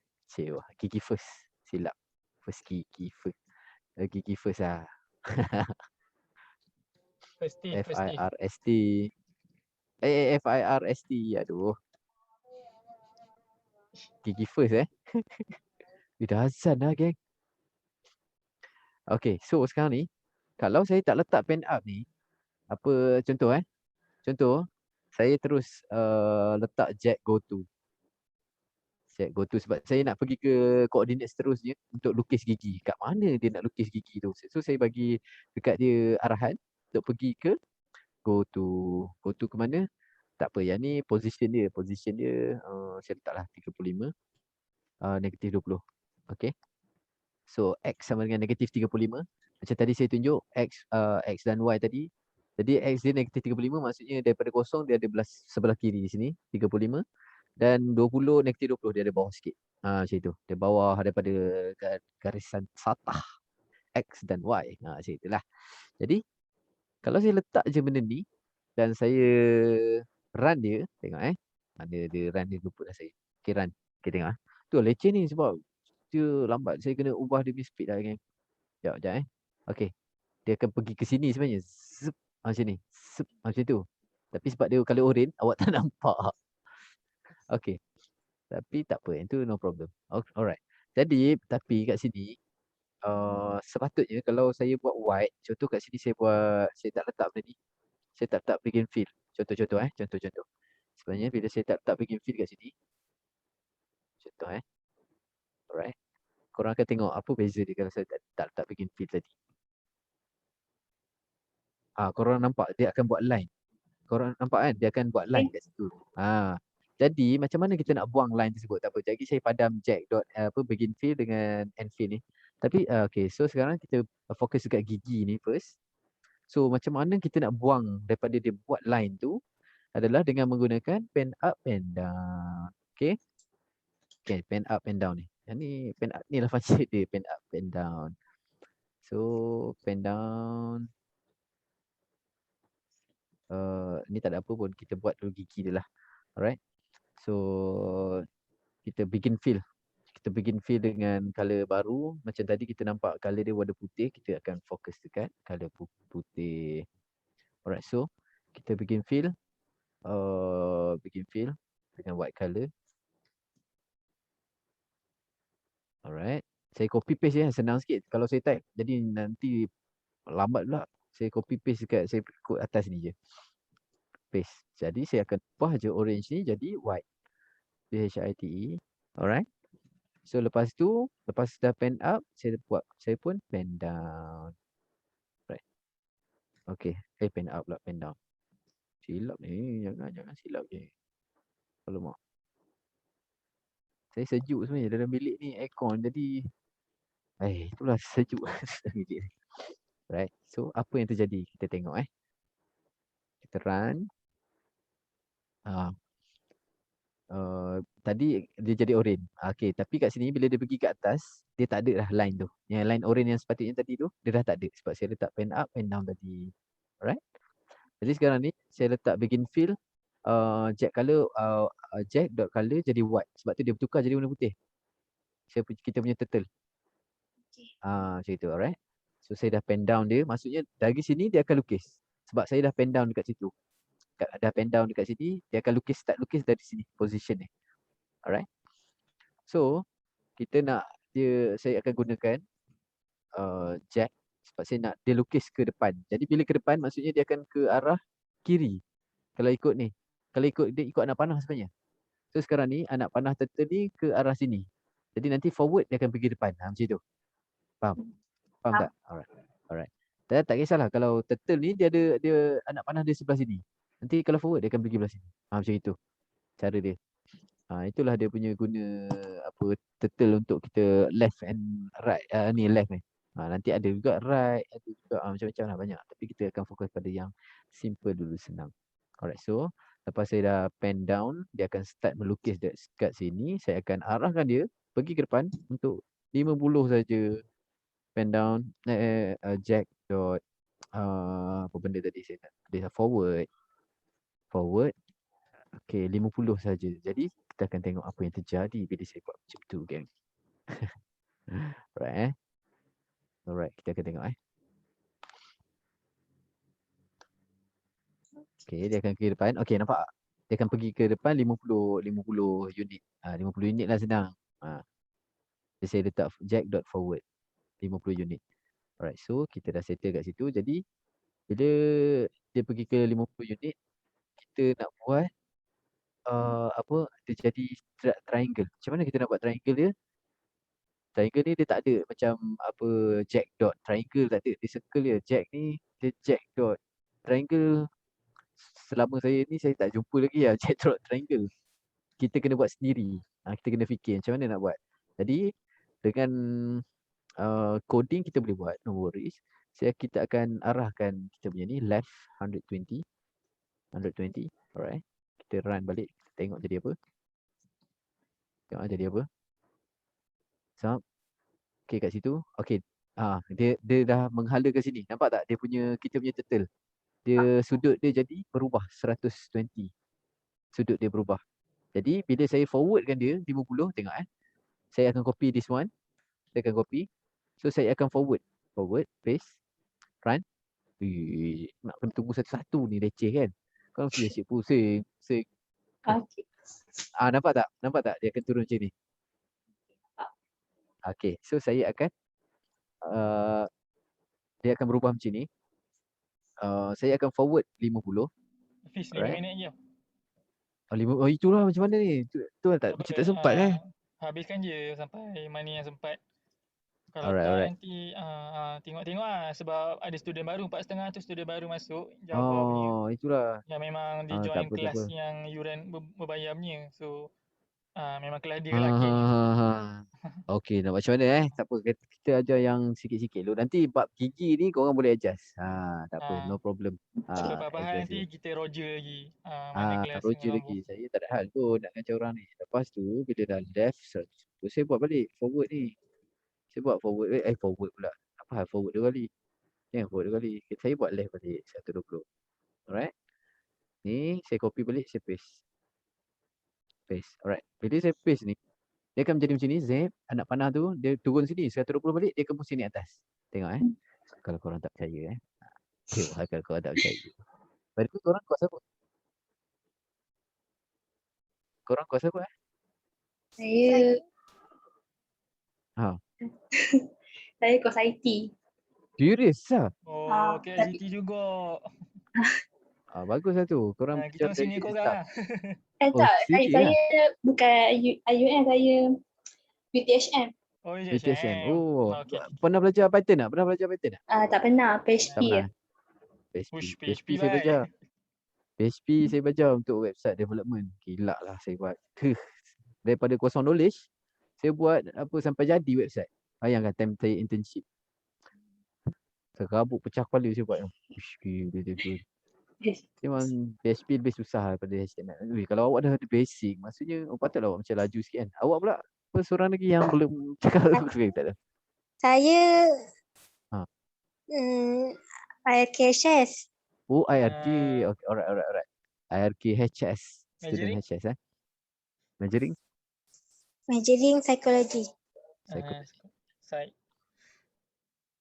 Gigi first. Silap. First gigi first. Gigi first lah. F-I-R-S-T. F-I-R-S-T. Aduh. Gigi first Dah azan lah geng. Okay, so sekarang ni kalau saya tak letak pen up ni, apa contoh Contoh, saya terus letak jack go to. Jack go to sebab saya nak pergi ke koordinat seterusnya untuk lukis gigi. Kat mana dia nak lukis gigi tu? So saya bagi dekat dia arahan untuk pergi ke go to. Go to ke mana? Tak apa, yang ni position dia. Saya letaklah 35, negatif 20. Okay. So X sama dengan negatif 35. Macam tadi saya tunjuk X dan Y tadi. Jadi X dia negatif 35 maksudnya daripada kosong dia ada sebelah kiri di sini 35. Dan 20 negatif 20 dia ada bawah sikit. Macam itu. Dia bawah daripada garisan satah X dan Y. Macam itulah. Jadi kalau saya letak je benda ni dan saya run dia. Tengok dia run dia lupa dah saya. Okay run. Okay tengok Tu leceh ni sebab dia lambat. Saya kena ubah dia punya speed lah kan. Sekejap Okay. Dia akan pergi ke sini sebenarnya. Zup. Macam ni. Zup. Macam tu. Tapi sebab dia color orange, awak tak nampak. Okay. Tapi tak apa. Itu no problem. Alright. Jadi, tapi kat sini, sepatutnya kalau saya buat white, contoh kat sini saya tak letak benda ni. Saya tak letak begin fill. Contoh. Contoh. Sebenarnya bila saya tak letak begin fill kat sini. Contoh Alright. Korang akan tengok apa beza dia kalau saya tak begin fill tadi. Korang nampak dia akan buat line. Korang nampak kan dia akan buat line kat situ. Jadi macam mana kita nak buang line tersebut? Tak apa. Jadi saya padam jack dot begin fill dengan end fill ni. Tapi okay, so sekarang kita fokus dekat gigi ni first. So macam mana kita nak buang daripada dia buat line tu adalah dengan menggunakan pen up and down. Okay. Okay, pen up and down ni. Yang ni pen up ni lah function dia, pen up and down. So pen down. Ni tak ada apa pun, kita buat dulu gigi dia lah. Alright. So kita begin fill. Kita begin fill dengan color baru. Macam tadi kita nampak color dia warna putih, kita akan fokus dekat color putih. Alright, so kita begin fill. Begin fill dengan white color. Alright. Saya copy paste ya, senang sikit kalau saya type. Jadi nanti lambat pula. Saya copy paste dekat, saya ikut atas ni je. Paste. Jadi saya akan ubah je orange ni jadi white. White. Alright. So lepas tu, lepas dah pen up, saya pun pen down. Right. Okay. Pen up pula, pen down. Silap ni, jangan silap je. Alamak. Saya sejuk sebenarnya dalam bilik ni, aircon jadi itulah sejuk dalam bilik ni. Right. So apa yang terjadi? Kita tengok Kita run. Tadi dia jadi orange. Okay, tapi kat sini bila dia pergi kat atas, dia tak ada dah line tu. Yang line orange yang sepatutnya tadi tu, dia dah tak ada sebab saya letak pen up and down tadi. Alright. Jadi sekarang ni saya letak begin fill jack color jack dot color jadi white sebab tu dia bertukar jadi warna putih. Kita punya turtle. Macam itu, alright. So saya dah pen down dia, maksudnya dari sini dia akan lukis. Sebab saya dah pen down dekat situ. Dah pen down dekat sini, dia akan start lukis dari sini position ni. Alright. So kita nak saya akan gunakan jack sebab saya nak dia lukis ke depan. Jadi bila ke depan maksudnya dia akan ke arah kiri. Kalau ikut ni. Kalau dia ikut anak panah sebenarnya. So sekarang ni anak panah turtle ni ke arah sini. Jadi nanti forward dia akan pergi depan. Macam tu. Faham? Faham tak? Alright. Tak kisahlah kalau turtle ni dia anak panah dia sebelah sini. Nanti kalau forward dia akan pergi belah sini. Macam itu. Cara dia. Itulah dia punya guna turtle untuk kita left and right. Ni left ni. Nanti ada juga right, ada juga macam-macam lah banyak. Tapi kita akan fokus pada yang simple dulu, senang. Alright, so lepas saya dah pen down, dia akan start melukis dekat sini. Saya akan arahkan dia pergi ke depan untuk 50 saja. Pen down, jack dot apa benda tadi saya nak. Dia forward. Okay, 50 saja. Jadi kita akan tengok apa yang terjadi bila saya buat macam tu, geng. Alright, Alright, kita akan tengok Okay, dia akan ke depan. Okay, nampak tak? Dia akan pergi ke depan 50 unit. 50 unit lah senang. Jadi saya letak jack dot forward 50 unit. Alright, so kita dah settle kat situ. Jadi bila dia pergi ke 50 unit, kita nak buat dia jadi triangle. Macam mana kita nak buat triangle dia? Triangle ni dia tak ada macam jack dot triangle, tak ada. Dia circle dia. Jack ni dia jack dot triangle. Selama saya ni saya tak jumpa lagi lah jack dot triangle. Kita kena buat sendiri. Kita kena fikir macam mana nak buat. Jadi dengan coding kita boleh buat, no worries. Kita akan arahkan kita punya ni left 120. Alright. Kita run balik, kita tengok jadi apa. Sub. Okay, kat situ. Okay. Dia dah menghala ke sini. Nampak tak? Kita punya turtle. Sudut dia jadi berubah 120. Sudut dia berubah. Jadi bila saya forwardkan dia 50, tengok saya akan copy this one. Saya akan copy. So saya akan forward, paste, run. Nak kena tunggu satu-satu ni leceh kan. Kau mesti asyik pusing. Okay. Nampak tak? Dia akan turun macam ni. Okay, so saya akan dia akan berubah macam ni. Saya akan forward 50. Hafiz 5 minit je. Itulah macam mana ni. Tu tak sempat habiskan je sampai mana yang sempat. Kalau tak Alright. nanti tengok-tengok lah sebab ada student baru 4.5 tu student baru masuk Java punya. Oh, itulah. Yang memang dia Tak join apa, tak apa. kelas yang yuran berbayar punya. So memang kelas dia Ha, lah ha, case. ha, ha. Okey, nak macam mana Tak apa, kita ajar yang sikit-sikit dulu. Nanti bab gigi ni korang boleh adjust. Tak apa, no problem. Apa-apa Adjust nanti je. kita Roger lagi mana kelas dengan Roger lampu. lagi. Saya tak ada hal pun nak kacau orang ni. Lepas tu, bila dah left 100%, saya buat balik forward ni. Saya buat forward, forward pula. Apa hal forward 2 kali? Jangan forward 2 kali. Saya buat left balik 120. Alright. Ni saya copy balik, saya paste. Alright. Bila saya paste ni, dia akan menjadi macam ni. Zip, anak panah tu, dia turun sini. 120 balik, dia kembus sini atas. Tengok Kalau korang tak percaya Tengok kalau korang tak percaya. Lepas tu korang kuas apa? Korang kuas apa Saya Ha. saya kos IT. Serius lah. Oh, KLGT juga. Bagus lah tu. Korang Kita belajar sini dari kau start. kan. Tak, serius saya bukan IUM, saya UTHM. Oh, UTSM. Okay. Pernah belajar Python tak? Pernah belajar Python tak? Tak pernah, PHP Tak pernah. je. Push PHP PHP saya lah. belajar. PHP saya belajar untuk website development. Gila lah saya buat. Daripada kosong knowledge, saya buat apa sampai jadi website. Bayangkan time saya internship. Serabut pecah kepala saya buat. Uish, gila. Memang PHP lebih susah daripada HTML. Kalau awak dah ada basic, maksudnya patutlah awak macam laju sikit kan. Awak pula apa seorang lagi yang belum cakap tak ada. Saya Ha. IRKHS. Oh, IRK. Okay, alright. IRK HS. Student Majoring? HS Majoring? Majoring Psychology. Psychology. Side.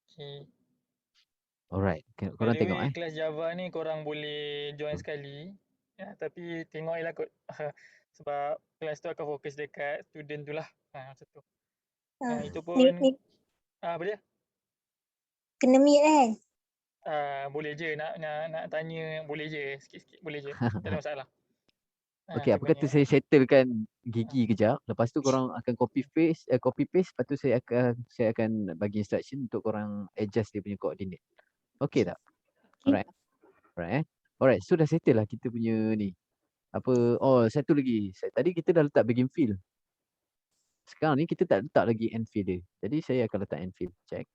Okay. Alright. By Korang the tengok way, kelas Java ni korang boleh join sekali. Ya, tapi tengok je lah kot. Sebab kelas tu akan fokus dekat student tu lah. Macam tu. Itu pun apa dia? Kena meet kan? Boleh je nak tanya, boleh je sikit-sikit, boleh je. Tak ada masalah. Okay, apa kata saya settlekan gigi kejap. Lepas tu korang akan copy paste. Lepas tu saya akan bagi instruction untuk korang adjust dia punya coordinate. Okay tak? Alright. Alright, so dah settle lah kita punya ni. Satu lagi. Tadi kita dah letak begin fill. Sekarang ni kita tak letak lagi end fill dia. Jadi saya akan letak end fill. Check.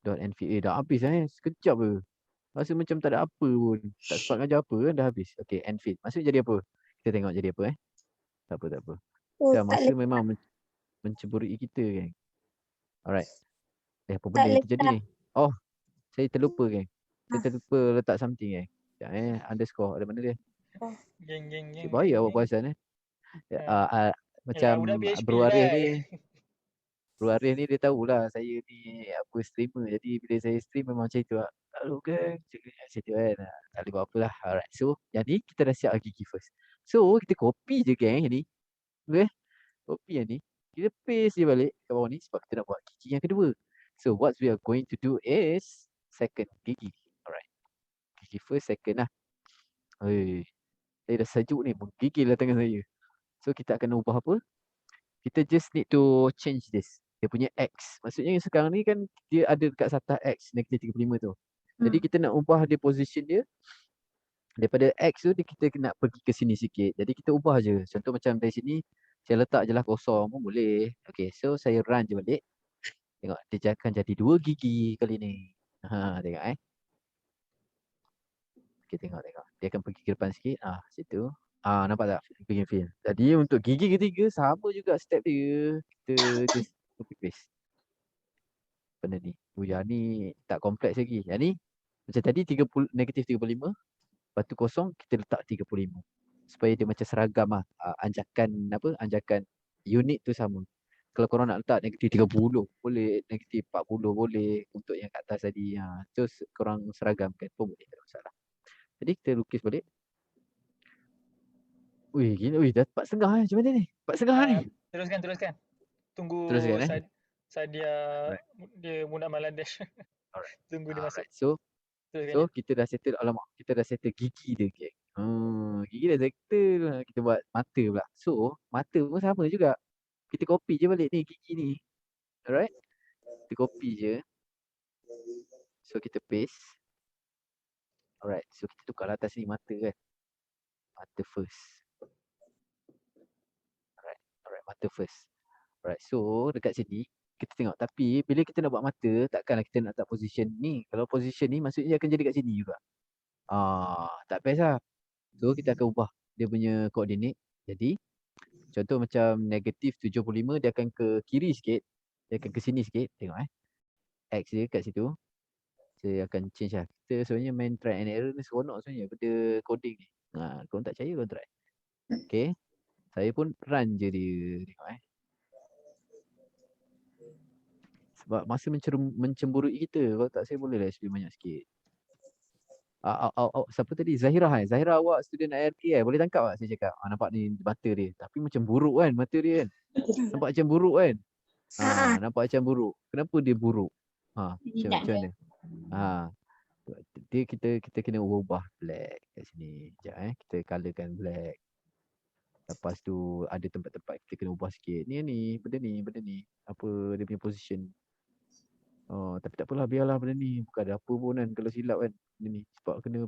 Dot end fill. Dah habis sekejap je. Rasa macam tak ada apa pun. Tak sempat ngajar apa kan dah habis. Okay, end fill. Maksudnya jadi apa? Kita tengok jadi apa Tak apa. Masa memang menceburi kita kan. Alright. Apa benda yang terjadi ni? Oh, saya terlupa kan. Saya terlupa letak something kan. Sekejap underscore. Ada mana dia? Geng. Bahaya awak perasan macam Bro Arif ni dia tahulah saya ni apa streamer. Jadi bila saya stream memang macam tu lah. Halo gang. Macam tu kan. Tak boleh buat apa lah. Alright. So, jadi kita dah siap gigi first. So, kita copy je gang ni. Okay. Copy yang ni. Kita paste je balik kat bawah ni sebab kita nak buat gigi yang kedua. So, what we are going to do is second gigi. Alright. Gigi first, second lah. Saya dah sejuk ni. Menggigil lah tangan saya. So, kita akan ubah apa? Kita just need to change this. Dia punya X. Maksudnya sekarang ni kan dia ada dekat satah X, negatif 35 tu. Jadi kita nak ubah dia position dia. Daripada X tu kita nak pergi ke sini sikit. Jadi kita ubah je. Contoh macam dari sini, saya letak je lah kosong pun boleh. Okay, so saya run je balik. Tengok, dia akan jadi 2 gigi kali ni. Tengok Okay, tengok. Dia akan pergi ke depan sikit. Situ. Nampak tak? Begin fill. Jadi untuk gigi ketiga sama juga step dia. Kita just copy paste. Benda ni. Yang ni tak kompleks lagi. Yang ni macam tadi negatif 35. Lepas tu kosong kita letak 35. Supaya dia macam seragam lah. Anjakan unit tu sama. Kalau korang nak letak negatif 30 boleh, negatif 40 boleh. Untuk yang kat atas tadi. So korang seragamkan pun boleh. Tak ada masalah. Jadi kita lukis balik. Gila. Dah 4.30 macam mana ni? 4.30 ni. Teruskan. Tunggu Teruskan Sadia dia Muhammad Bangladesh. Tunggu dia masuk. So kita dah settle. Alamak, kita dah settle gigi dia. Okay. Gigi dah settle. Kita buat mata pula. So mata pun sama juga. Kita copy je balik ni gigi ni. Alright. Kita copy je. So kita paste. Alright, so kita tukar atas ni mata kan. Mata first. Alright, mata first. Alright, so dekat sini kita tengok. Tapi bila kita nak buat mata, takkanlah kita nak letak position ni. Kalau position ni maksudnya akan jadi kat sini juga. Tak best lah. So kita akan ubah dia punya koordinat. Jadi contoh macam negatif 75 dia akan ke kiri sikit. Dia akan ke sini sikit. Tengok X dia kat situ. Saya akan change lah. Kita sebenarnya main try and error ni seronok sebenarnya benda coding ni. Korang tak percaya korang try. Okay. Saya pun run je dia. Tengok Sebab masa mencemburui kita. Kalau tak saya boleh lah explain banyak sikit. Siapa tadi? Zahira Zahira awak student IRK boleh tangkap tak saya cakap? Nampak ni mata dia. Tapi macam buruk kan mata dia kan. Nampak macam buruk kan? Nampak macam buruk. Kenapa dia buruk? Macam mana? Kita kena ubah black kat sini. Sekejap kita colorkan black. Lepas tu ada tempat-tempat kita kena ubah sikit. Benda ni. Apa dia punya position. Tapi tak apalah, biarlah benda ni. Bukan ada apa pun kan kalau silap kan. Benda ni. Sebab kena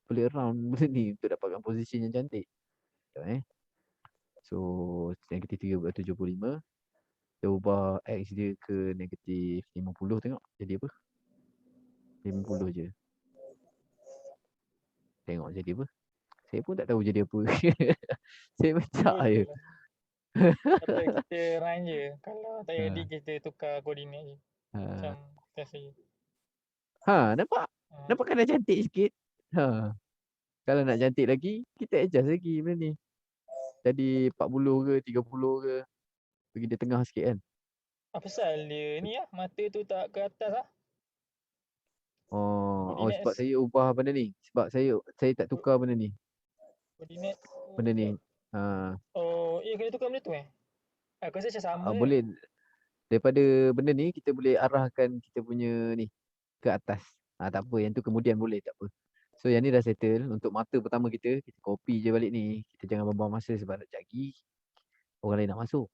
play around benda ni untuk dapatkan position yang cantik. Sekejap So, negatif 375. Kita ubah X dia ke negatif 50 tengok. Jadi apa? 50 je. Tengok jadi apa? Saya pun tak tahu jadi apa. Saya macam je. Apa kita run je. Kalau tak jadi kita tukar koordinat je. Macam test je. Nampak? Nampak kan dah cantik sikit? Kalau nak cantik lagi, kita adjust lagi benda ni. Jadi 40 ke, 30 ke. Bagi dia tengah sikit kan. Apa pasal dia ni mata tu tak ke atas Sebab saya ubah benda ni. Sebab saya tak tukar benda ni. Koordinat. Benda ni. Kena tukar benda tu aku rasa macam sama boleh. Daripada benda ni, kita boleh arahkan kita punya ni ke atas. Tak apa, yang tu kemudian boleh, tak apa. So yang ni dah settle. Untuk mata pertama kita copy je balik ni. Kita jangan buang masa sebab nak lagi orang lain nak masuk.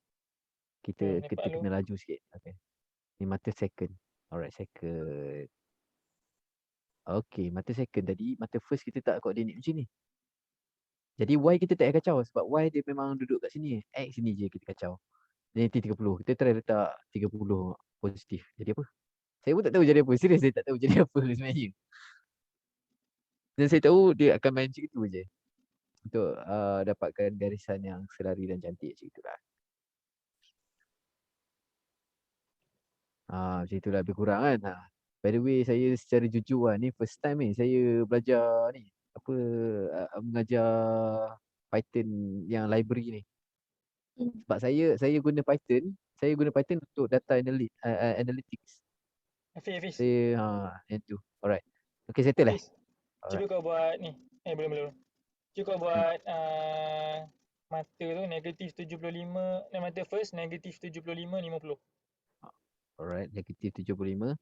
Kita kena laju sikit. Okay. Ni mata second. Alright, second. Okay, mata second tadi, mata first kita tak koordinat macam ni. Jadi Y kita tak payah kacau sebab Y dia memang duduk kat sini. X sini je kita kacau. Negatif 30. Kita try letak 30 positif. Jadi apa? Saya pun tak tahu jadi apa. Serius saya tak tahu jadi apa sebenarnya. Dan saya tahu dia akan main macam itu je. Untuk dapatkan garisan yang selari dan cantik macam itulah. Macam itulah lebih kurang kan. By the way, saya secara jujur ni first time ni saya belajar ni. Mengajar Python yang library ni. Sebab saya guna Python untuk data analytics. Hafiz. Yang tu. Alright. Okay, settle lah. Cuba kau buat ni. Belum. Cuba kau buat mata tu negatif 75. Mata first negatif 75, 50. Alright, negatif 75.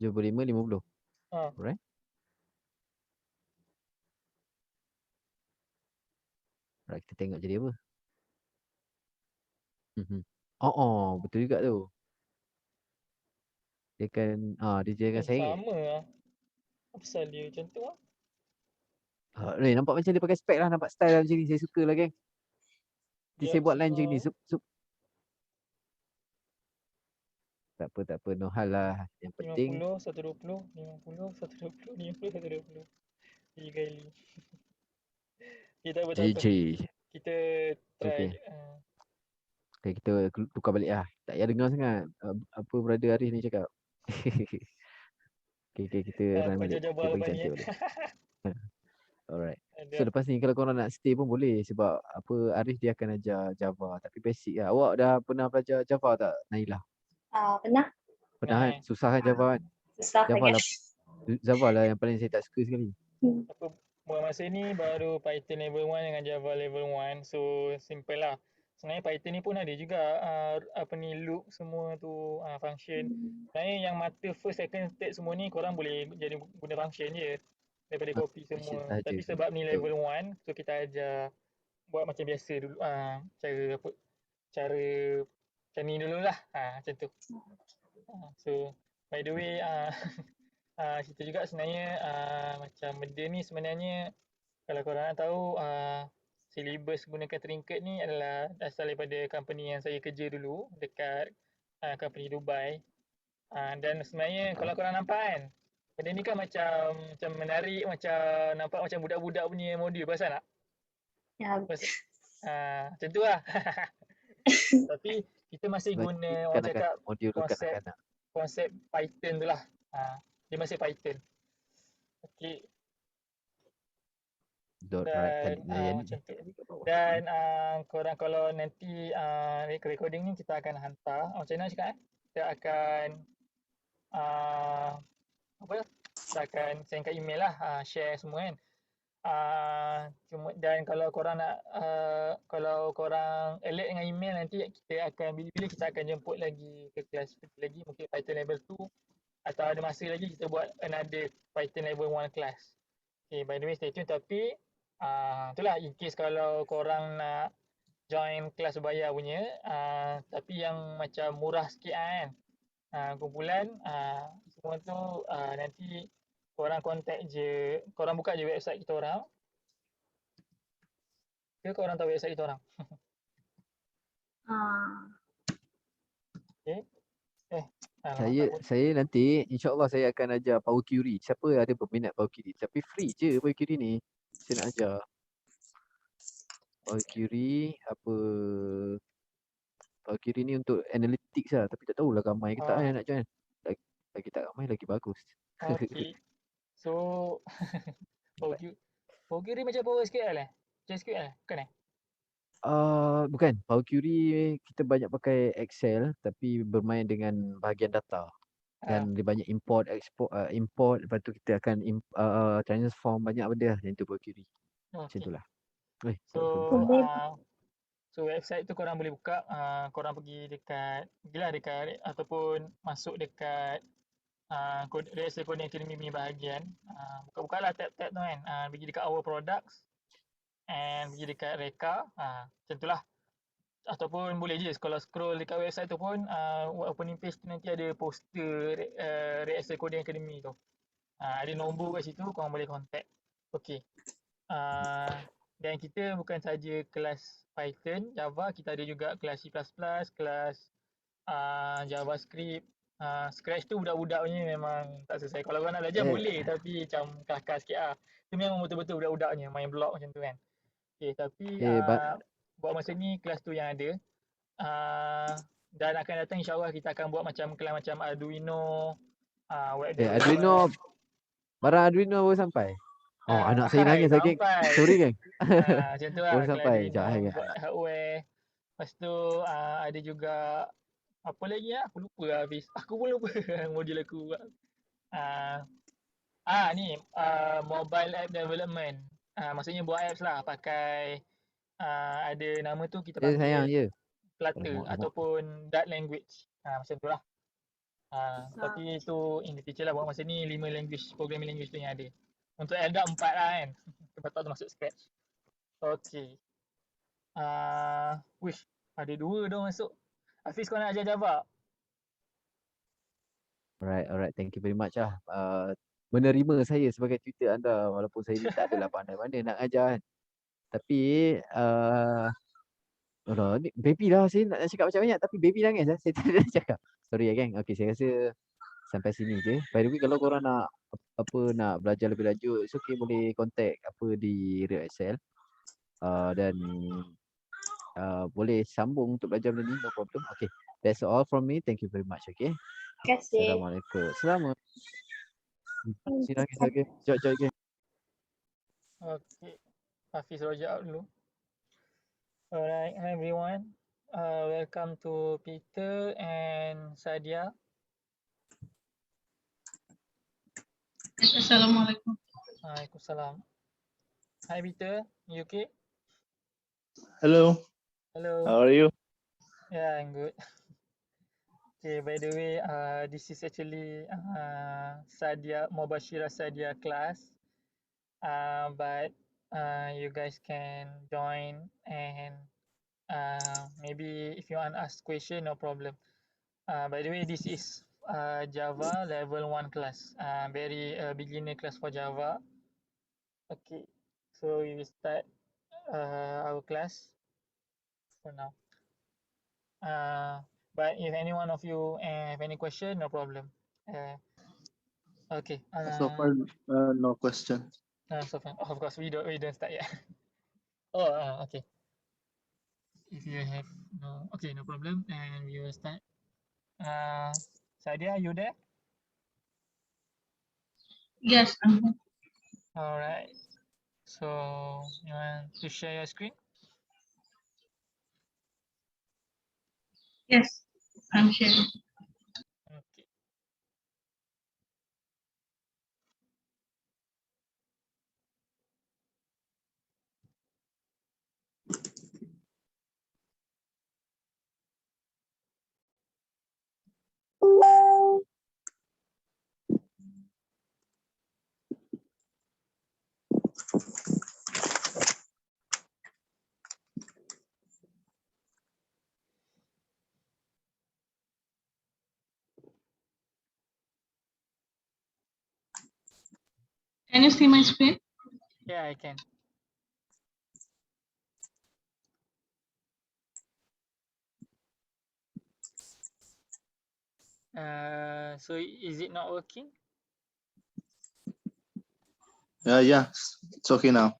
75, 50. Alright. Alright, kita tengok jadi apa. Betul juga tu. Dia kan, dia jangan sengit. Sama Apa pasal dia macam tu nampak macam dia pakai spek lah. Nampak style lah macam ni. Saya suka lah, geng. Nanti saya buat line macam ni. Tak apa. No hal lah. Yang penting 50, 120, 50, 120, 50, 120. 3 kali. Kita buat contoh. Kita try. Okay, kita tukar balik lah. Tak payah dengar sangat apa brother Arif ni cakap. Okay, kita run balik. Kita bagi cantik balik. Alright. So lepas ni kalau korang nak stay pun boleh. Sebab Arif dia akan ajar Java. Tapi basic lah. Awak dah pernah belajar Java tak, Nailah? Pernah. Pernah kan? Susah kan Java kan? Susah Java lah yang paling saya tak suka sekali. Buat masa ni baru Python level 1 dengan Java level 1. So simple lah. Sebenarnya Python ni pun ada juga loop semua tu, function. Sebenarnya yang mata first, second, third semua ni korang boleh jadi guna function je daripada copy semua. Tapi sebab ni level 1, so kita ajar buat macam biasa dulu. Cara macam ni dululah. Macam tu. So by the way cerita juga sebenarnya macam benda ni sebenarnya kalau korang nak tahu silibus gunakan trinket ni adalah asal daripada company yang saya kerja dulu dekat company Dubai. Dan sebenarnya kalau korang nampak kan, benda ni kan macam menarik, macam nampak macam budak-budak punya modul, perasan tak? Ya. Macam tu lah. Tapi kita masih guna orang Kanak-kanak cakap modul konsep kanak-kanak. Python tu lah. Dia masih Python. Okay. Dot Dan right macam tu. Dan korang kalau nanti recording ni kita akan hantar. Macam mana cakap kita akan kita akan sendkan email lah, share semua kan. Dan kalau korang nak kalau korang alert dengan email, nanti kita akan bila-bila kita akan jemput lagi ke kelas lagi, mungkin Python level 2 atau ada masa lagi kita buat another Python level 1 class. Okay, by the way stay tune. Tapi itulah in case kalau korang nak join kelas bayar punya tapi yang macam murah sikit kan, kumpulan semua tu nanti korang contact je, korang buka je website kita orang. Ke korang tahu website kita orang? Okay. Saya nanti insyaAllah saya akan ajar Power Query. Siapa ada berminat Power Query? Tapi free je Power Query ni. Saya nak ajar Power Query Power Query ni untuk analytics lah. Tapi tak tahulah ramai ke tak nak join. Lagi tak ramai lagi bagus. Okay. So Power Query macam Power SQL Macam SQL bukan Bukan. Power Query kita banyak pakai Excel tapi bermain dengan bahagian data. Dan dia banyak import, export, import. Lepas tu kita akan transform banyak benda lah yang tu Power Query. Macam tu lah. So website tu korang boleh buka, korang pergilah dekat ataupun masuk dekat RSL Coding Academy punya bahagian. Buka-bukalah tab-tab tu kan. Pergi dekat our products and pergi dekat reka. Macam tu lah. Ataupun boleh je kalau scroll dekat website tu pun opening page tu nanti ada poster RSL Coding Academy tu. Ada nombor kat situ, korang boleh contact. Okay. Dan kita bukan saja kelas Python, Java, kita ada juga kelas C++, kelas JavaScript. Scratch tu budak-budak punya memang tak selesai. Kalau korang nak belajar boleh, tapi macam kelakar sikit lah. Itu memang betul-betul budak-budaknya main blog macam tu kan. Okay, tapi buat masa ni kelas tu yang ada. Dan akan datang insyaAllah kita akan buat macam kelas macam Arduino, web development. Arduino, barang Arduino baru sampai. Anak saya nangis lagi. Sorry kan. Macam tu lah. Baru sampai. Buat hardware. Lepas tu ada juga apa lagi aku lupa lah Hafiz. Aku pun lupa modul aku buat. Ni mobile app development. Maksudnya buat apps lah pakai ada nama tu kita panggil Flutter ataupun Dart language. Macam tu lah. Tapi itu in the future lah. Buat masa ni 5 language, programming language tu yang ada. Untuk LDAP 4 lah kan. Sebab tak masuk Scratch. Okay. Wish, ada 2 dah masuk. Hafiz, kau nak ajar Java? Alright. Thank you very much lah. Menerima saya sebagai tutor anda walaupun saya ni tak adalah pandai-pandai nak ajar kan. Tapi ni baby lah, saya nak cakap banyak-banyak tapi baby nangis lah. Saya tak nak cakap. Sorry ya gang. Okay, saya rasa sampai sini je. By the way, kalau korang nak nak belajar lebih lanjut, it's okay, boleh contact di Real Excel. Dan boleh sambung untuk belajar benda ni, no problem. Okay, that's all from me. Thank you very much. Okay. Terima kasih. Assalamualaikum. Selamat. Nangis lagi. Jom gang. Okay. Hafiz rojak out dulu. Alright, hi everyone. Welcome to Peter and Sadia. Assalamualaikum. Waalaikumsalam. Hi Peter, you okay? Hello. How are you? Yeah, I'm good. Okay, by the way, this is actually Sadia, Mubashirah Sadia class. But you guys can join and Maybe if you want to ask question, no problem. By the way, this is Java level 1 class, very beginner class for Java. Okay, so we will start our class for now. But if any one of you have any question, no problem. Okay. So far, no question. So far, of course, we don't start yet. Oh, okay. If you have no, okay, no problem, and we will start. Sadia, you there? Yes, I'm here. All right. So you want to share your screen? Yes, I'm sharing. Okay. Can you see my screen? Yeah, I can. So is it not working? Yeah, it's okay now.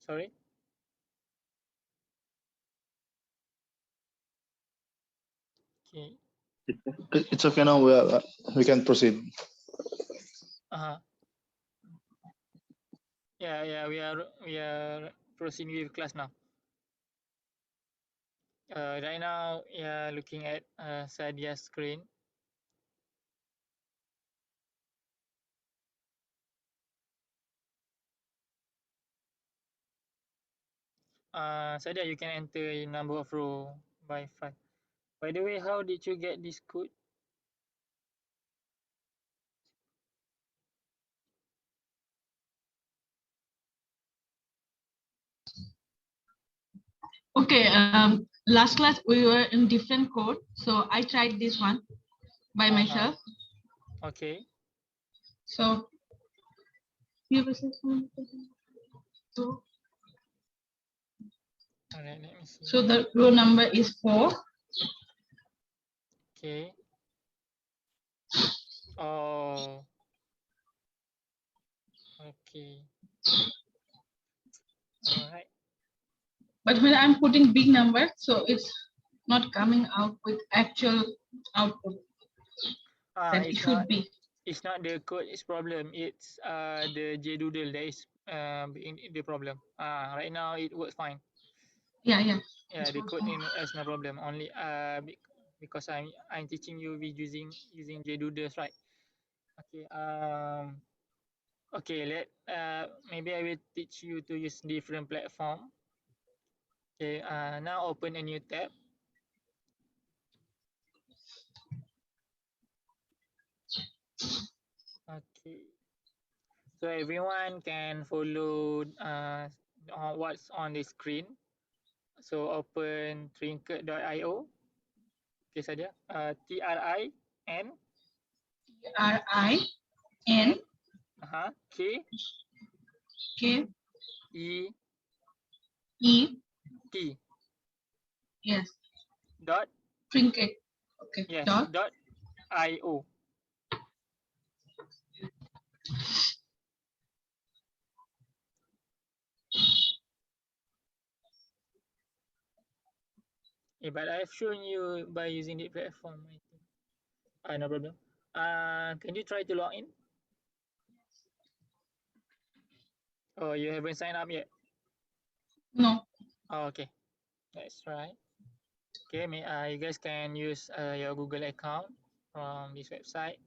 Sorry. Okay. It's okay now. We can proceed. Yeah, we are proceeding with class now. Right now, yeah, looking at Sadia's screen. Sadia, you can enter a number of row by 5. By the way, how did you get this code? Okay, last class we were in different code, so I tried this one by myself. Okay. So All right, let me see. So the row number is 4. Okay. Oh. Okay. All right. But when I'm putting big number, so it's not coming out with actual output that it should be. It's not the code is problem. It's the JDoodle that is in the problem. Right now it works fine. Yeah. Yeah, the code is no problem. Only because I'm teaching you with using JDoodles, right? Okay. Okay. Maybe I will teach you to use different platform. Okay. Now open a new tab. Okay. So everyone can follow what's on the screen. So open trinket.io. Okay, Sadia. TRIN. TRIN. K. K. E. T. Yes. Dot. Trinket. Okay. Yes. Dot. .io. Yeah, but I've shown you by using the platform. I think. No problem. Can you try to log in? Oh, you haven't signed up yet? No. Oh, okay. That's right. Okay, you guys can use your Google account from this website.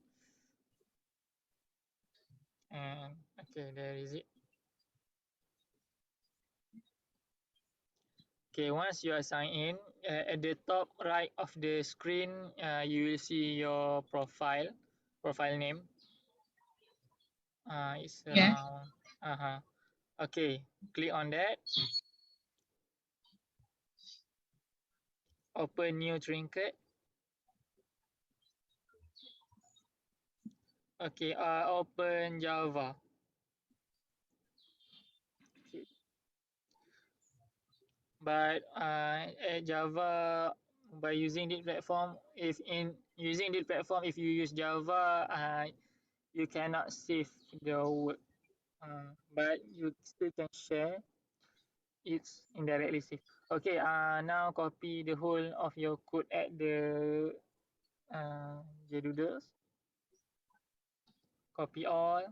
And okay, there is it. Okay, once you are signed in, at the top right of the screen, you will see your profile name. It's around. Okay, click on that. Open new trinket. Okay, open Java. Okay. But at Java, by using this platform, if you use Java, you cannot save the work. But you still can share. It's indirectly saved. Okay, now copy the whole of your code at the JDoodles. Copy all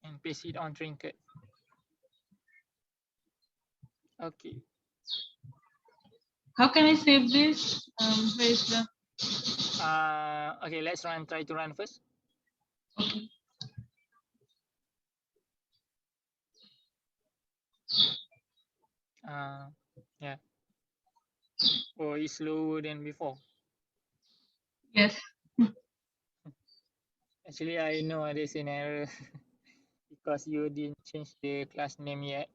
and paste it on Trinket. Okay. How can I save this? Where is the? Okay, let's try to run first. Okay. Yeah. Oh, it's slower than before. Yes. Actually, I know there's an error because you didn't change the class name yet.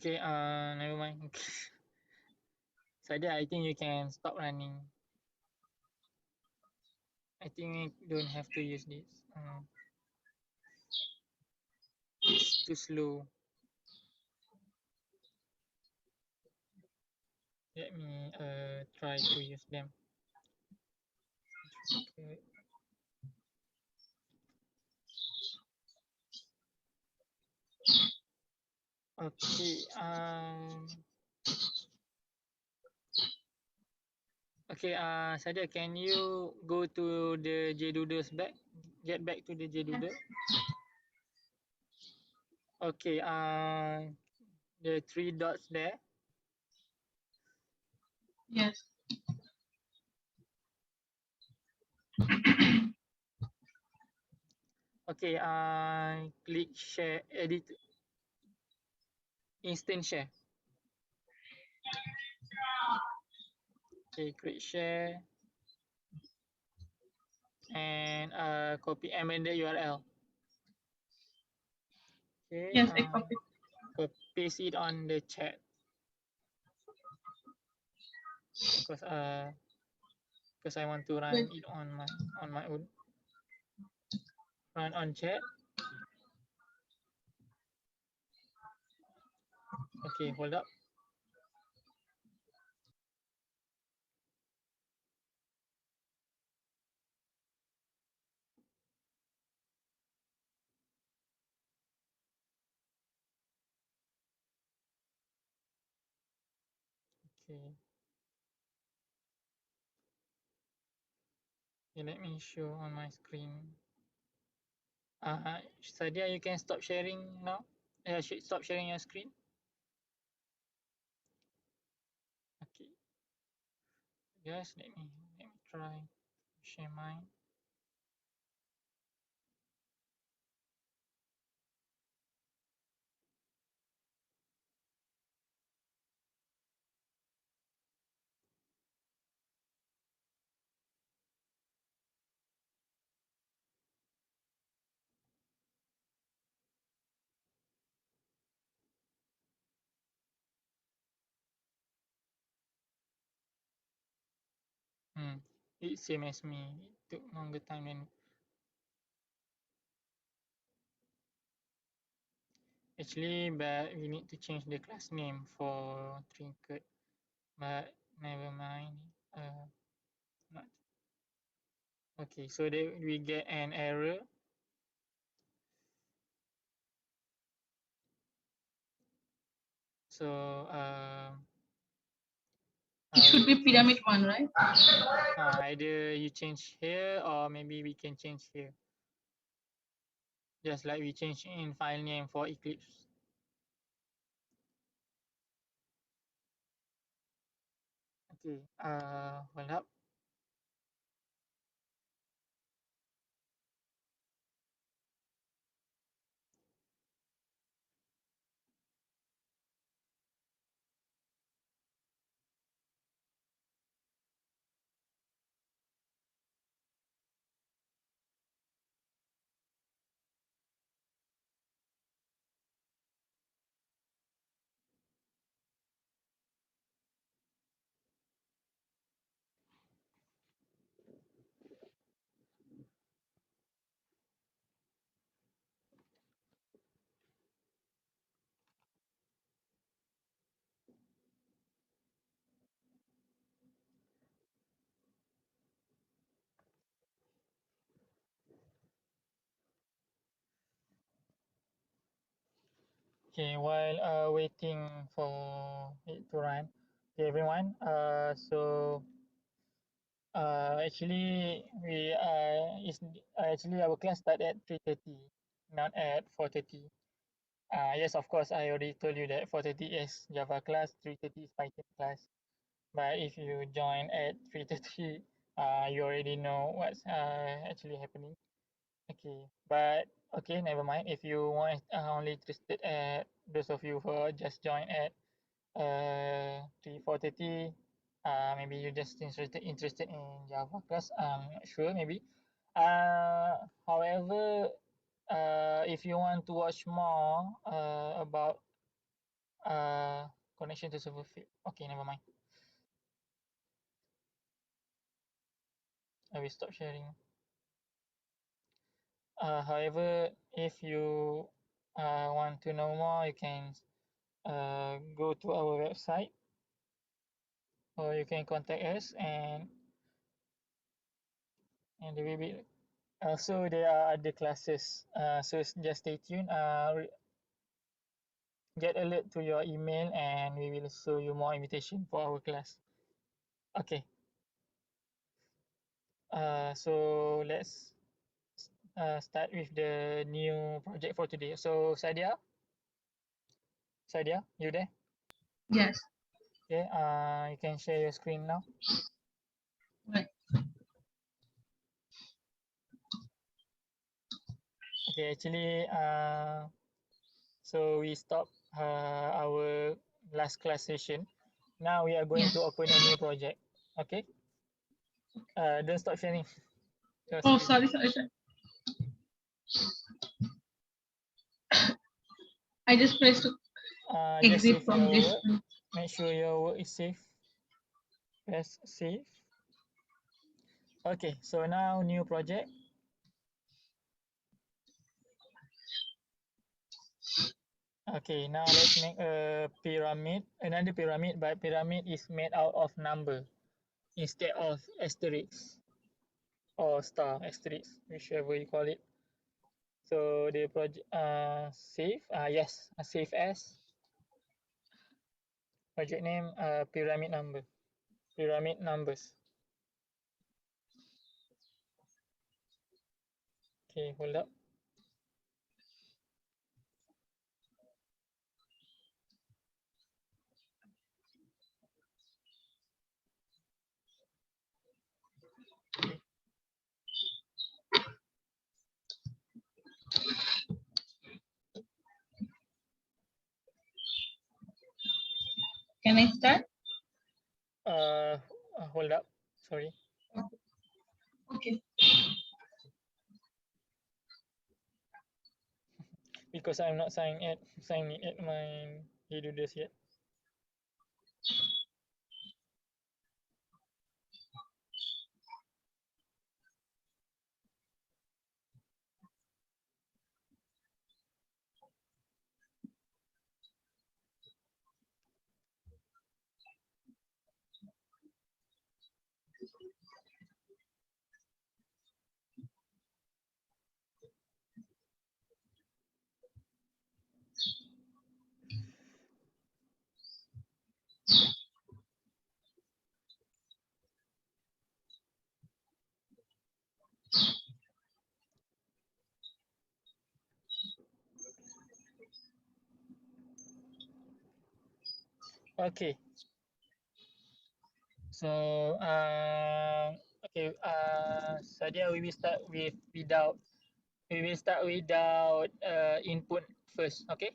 Okay, never mind. Sadia, I think you can stop running. I think you don't have to use this. It's too slow. Let me try to use them. Okay. Okay. Okay. Sadia, can you go to the JDoodles back? Get back to the JDoodle. Okay. The 3 dots there. Yes. Okay. Click share, edit, instant share. Okay. Click share. And copy amended URL. Okay. Yes, I copied. Paste it on the chat. Because I want to run it on my own. Run on chat. Okay, hold up. Okay. Okay, let me show on my screen. Sadia, you can stop sharing now. I should stop sharing your screen. Okay. Yes, let me try share mine. It's same as me. It took longer time than actually, but we need to change the class name for Trinket. But never mind. Not okay. So we get an error. So It should be pyramid 1, right? either you change here or maybe we can change here. just like we changed in file name for Eclipse. Okay, hold up. Okay, while waiting for it to run, okay, everyone. Actually we is actually our class start at 3:30, not at 4:30. Yes, of course, I already told you that 4:30 is Java class, 3:30 is Python class. But if you join at 3:30, you already know what's actually happening. Okay, but okay, never mind. If you want only interested at those of you who just joined at 4:30, maybe you just interested in Java class. Not sure, maybe. However, if you want to watch more about connection to server field, okay, never mind. I will stop sharing. However, if you want to know more, you can go to our website, or you can contact us, and there will be also there are other classes. So just stay tuned. Get alert to your email, and we will show you more invitation for our class. Okay. So let's start with the new project for today. So Sadia, you there? Yes. Okay. You can share your screen now. Right. Okay. Actually, so we stopped our last class session. Now we are going to open a new project. Okay. Don't stop sharing your Oh, screen. sorry. I just pressed Just exit save from your this. work. Make sure your work is safe. Press save. Okay, so now new project. Okay, now let's make a pyramid, another pyramid, but pyramid is made out of number instead of asterisk or star asterisk, whichever you call it. So the project save, yes, save as project name, pyramid numbers. Okay, hold up. Can I start? Hold up, sorry. Okay. Because I'm not signing at my Hedodos yet. Okay. So okay. Sadia, we will start without input first. Okay.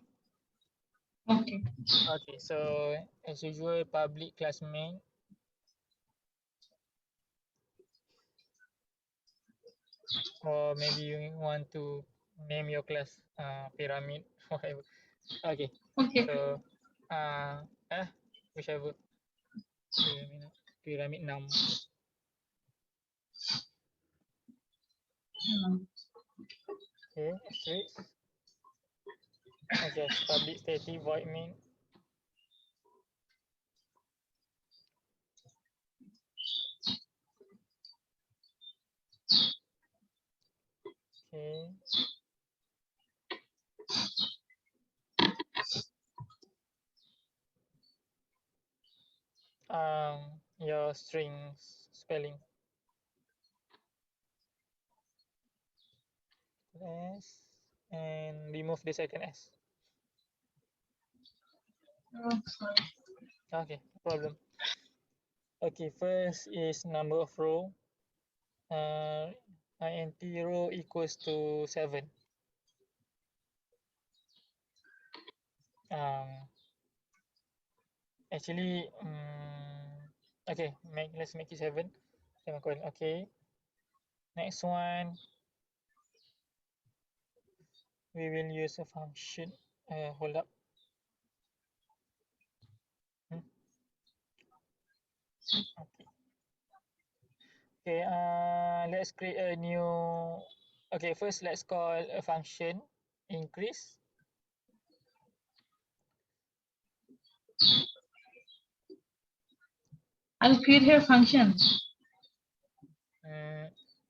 Okay. Okay. So as usual, public classmate. Or maybe you want to name your class pyramid, whatever. Okay. Okay. So whichever. Pyramid number. Okay, asterisk. Adjust public static void main. Okay. Your strings spelling. S and remove the second S. Oh, sorry. Okay, no problem. Okay, first is number of row. int row equals to 7. Actually, okay, let's make it 7. Semicolon. Okay. Next one, we will use a function. Hold up. Okay. Okay. Let's create a new. Okay. First, let's call a function increase. I'll create here function.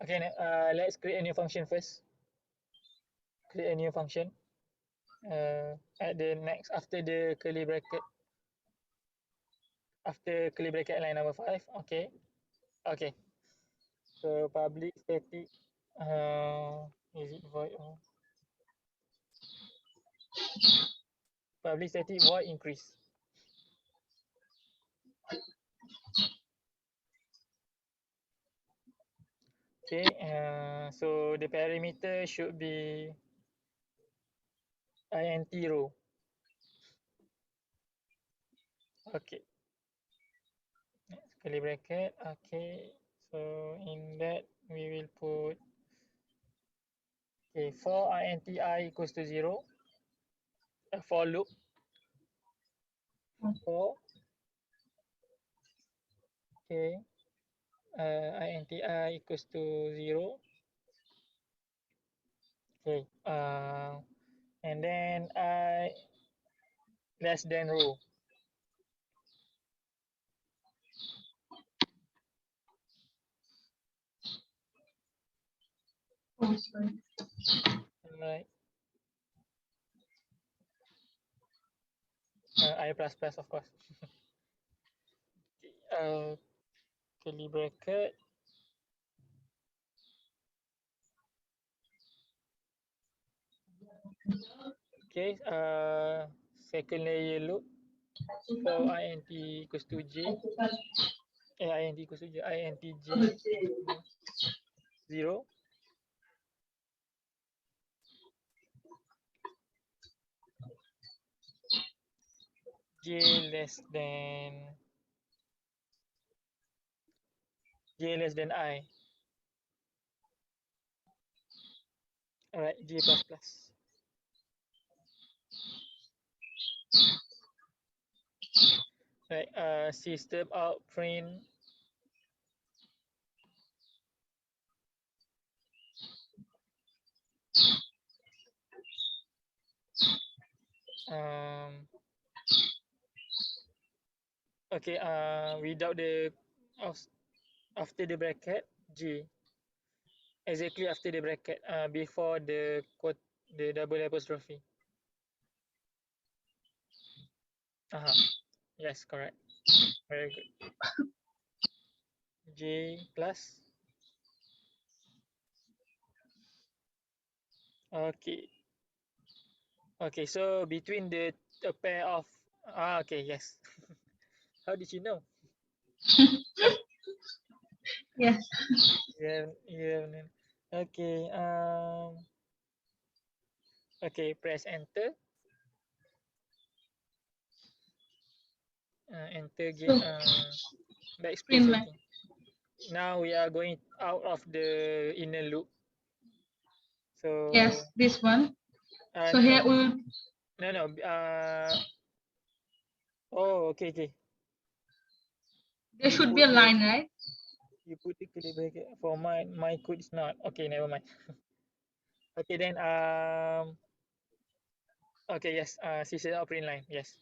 Okay. Let's create a new function first. Create a new function. At the next after the curly bracket. After curly bracket line number 5. Okay. Okay. So public static. Is it void or public static void increase? Okay. So the parameter should be int row. Okay. Next curly bracket. Okay. So in that we will put for int I equals to 0. For loop. For okay. int I equals to 0. Okay. And then I less than row. Oh, sorry. Right. I plus plus of course. Curly bracket. Okay. Second layer loop for int equals to j. Int equals to j. Int j 0. J less than I. Alright, J plus plus. Right, system out print okay, without the after the bracket J, exactly after the bracket, before the quote, the double apostrophe. Yes, correct. Very good. J plus. Okay. Okay, so between the a pair of Okay, yes. How did you know? Yes. Yeah. Okay. Okay. Press enter. Enter again. So Backspace, screen I line. think. Now we are going out of the inner loop. So Yes, this one. So no, here we will. no. Oh, okay. There You should be put a line, right? You put the curly bracket. For my code is not. Okay, never mind. Okay, then okay, yes. CC print line. Yes,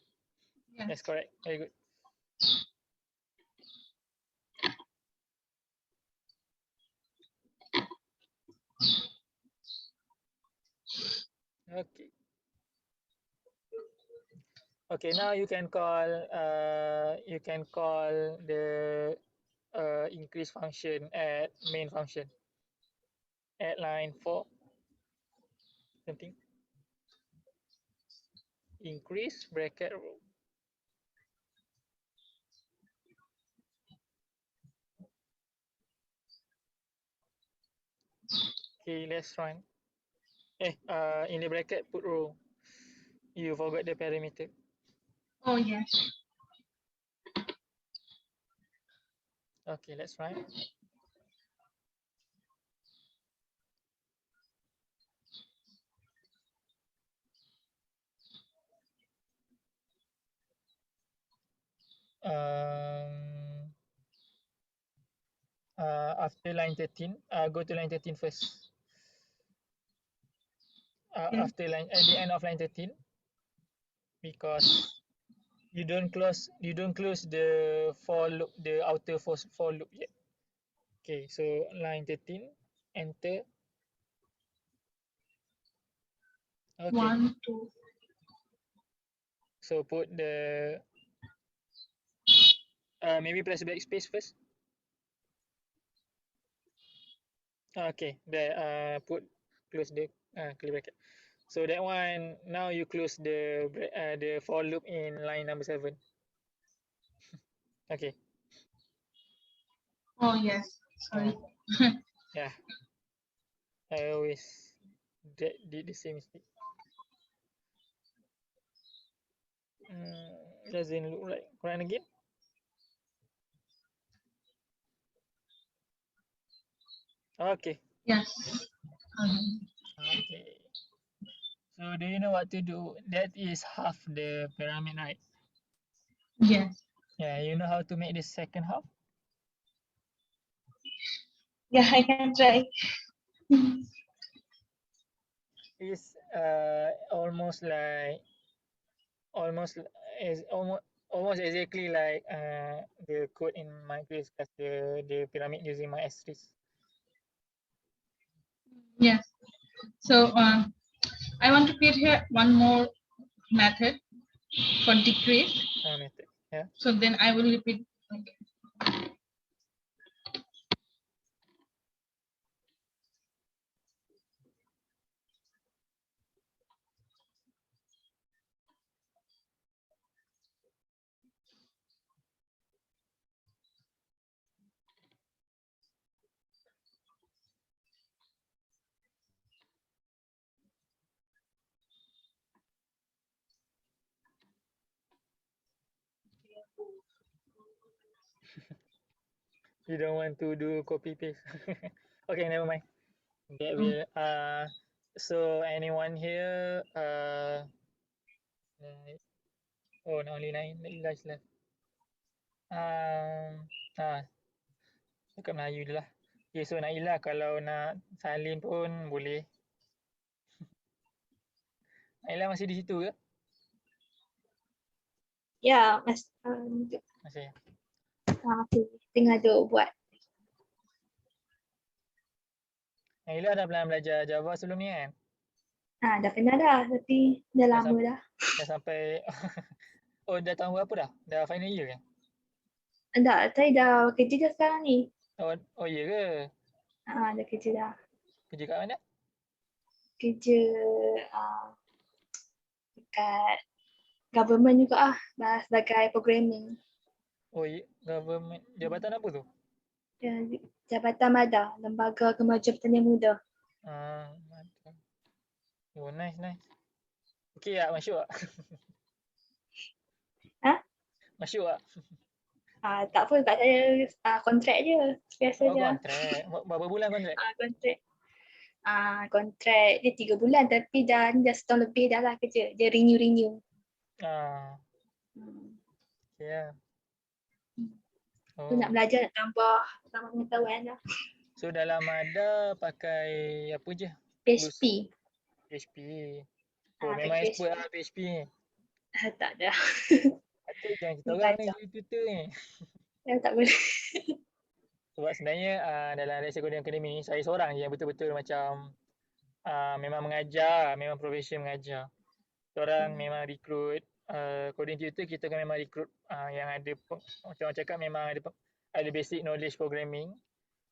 Yes. that's correct. Very good. Okay. Okay, now you can call the increase function at main function at line 4 something. Increase bracket row. Okay, let's run. In the bracket put row. You forgot the parameter. Oh yes. Okay, let's run. After line 13, go to line 13 first. Okay. After line at the end of line 13, because you don't close the for loop, the outer for loop yet. Okay, so line 13, enter. Okay. 1, 2. So put the maybe press backspace first. Okay, there close the curly bracket. So that one, now you close the for loop in line number 7. Okay. Oh yes. Sorry. Yeah. I always did the same mistake. Doesn't look like. Run again. Okay. Yes. Okay. So do you know what to do? That is half the pyramid, right? Yes. Yeah, you know how to make the second half? Yeah, I can try. It's almost exactly like the code in my previous class, the pyramid using my asterisk. Yes. So I want to create here one more method for decrease. Method. Yeah. So then I will repeat. Okay. You don't want to do copy paste. Okay, never mind. That will so anyone here oh no, only 9 guys left. Cakap Melayu je lah. Okay, so Naila kalau nak salin pun boleh. Naila masih di situ ke? Ya, Masih. aku tengah duk buat. Naila dah pernah belajar Java sebelum ni kan? Dah pernah dah, tapi dah lama dah. Dah sampai oh dah tahun berapa dah? Dah final year kan? Tak, saya dah kerja dah sekarang ni. Oh iya ke? Dah kerja dah. Kerja kat mana? Kerja dekat government juga sebagai programming. Oh, government. Jabatan apa tu? Jabatan MADA, Lembaga Kemajuan Petani Muda. Mantap. Oh, nice. Okay tak? Masuk tak? Masuk tak? Tak pun, tak saya kontrak je. Biasa Oh, je. kontrak. Berapa bulan kontrak? Kontrak. Kontrak dia 3 bulan tapi dah setahun lebih dah lah kerja. Dia renew. Okay lah. Tu nak belajar, nak tambah pengetahuan lah. So dalam MADA pakai apa je? PHP. PHP. Oh, memang PHP. expert lah PHP ni. Tak ada. Patut jangan kita orang ni jadi tutor ni. Tak boleh. Sebab sebenarnya dalam Red Coding Academy ni saya seorang je yang betul-betul macam memang mengajar, memang profession mengajar. Kita orang memang rekrut coding tutor, kita kan memang rekrut yang ada macam orang cakap memang ada basic knowledge programming.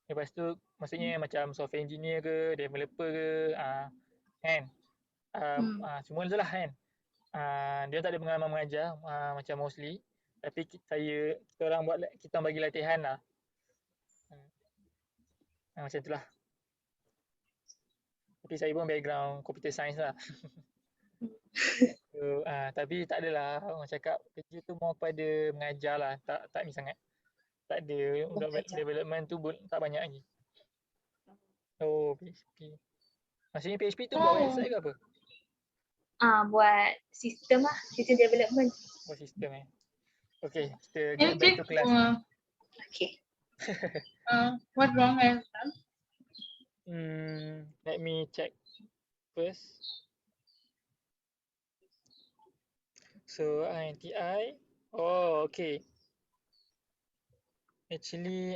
Lepas tu maksudnya macam software engineer ke, developer ke, kan. Semua tu lah kan. Dia tak ada pengalaman mengajar macam mostly. Tapi kita orang bagi latihan lah. Macam tu lah. Tapi saya pun background computer science lah. So, tapi tak adalah orang cakap kerja tu more pada mengajar lah. Tak ni sangat. Tak ada development tu tak banyak lagi. Oh, PHP. Maksudnya PHP tu buat website ke apa? Buat sistem lah, sistem development. Buat sistem Okay, kita get back to class. Okay. What wrong I have done? Let me check first. So INTI. Oh, okay. Actually,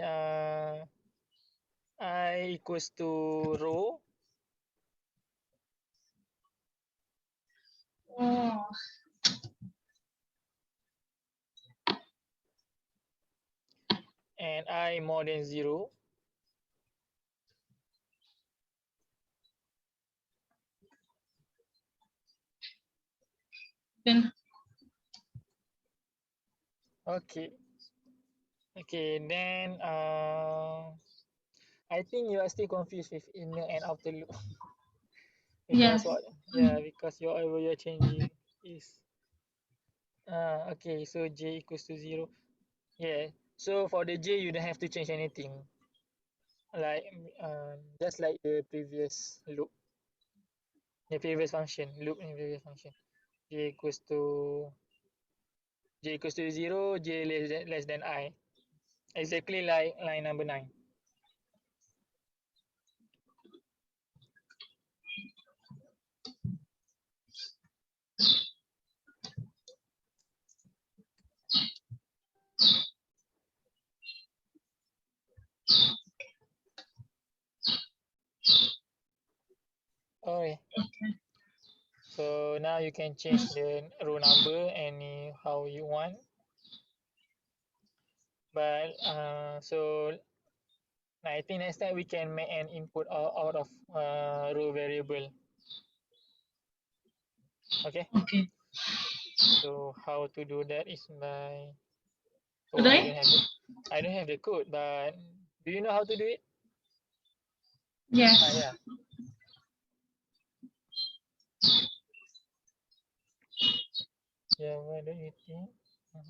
I equals to rho. And I more than 0. Then Okay, then I think you are still confused with inner and outer loop. Because because whatever you're changing is okay, so J equals to 0. Yeah, so for the J you don't have to change anything. Like just like the previous loop. The previous function, loop in previous function. J equals to 0, J less than I. Exactly like line number 9. Okay. So now you can change the row number anyhow you want. But so I think next time we can make an input out of row variable. Okay. So how to do that is by I don't have the code, but do you know how to do it? yes. Yeah. Yeah, why don't you think? Okay.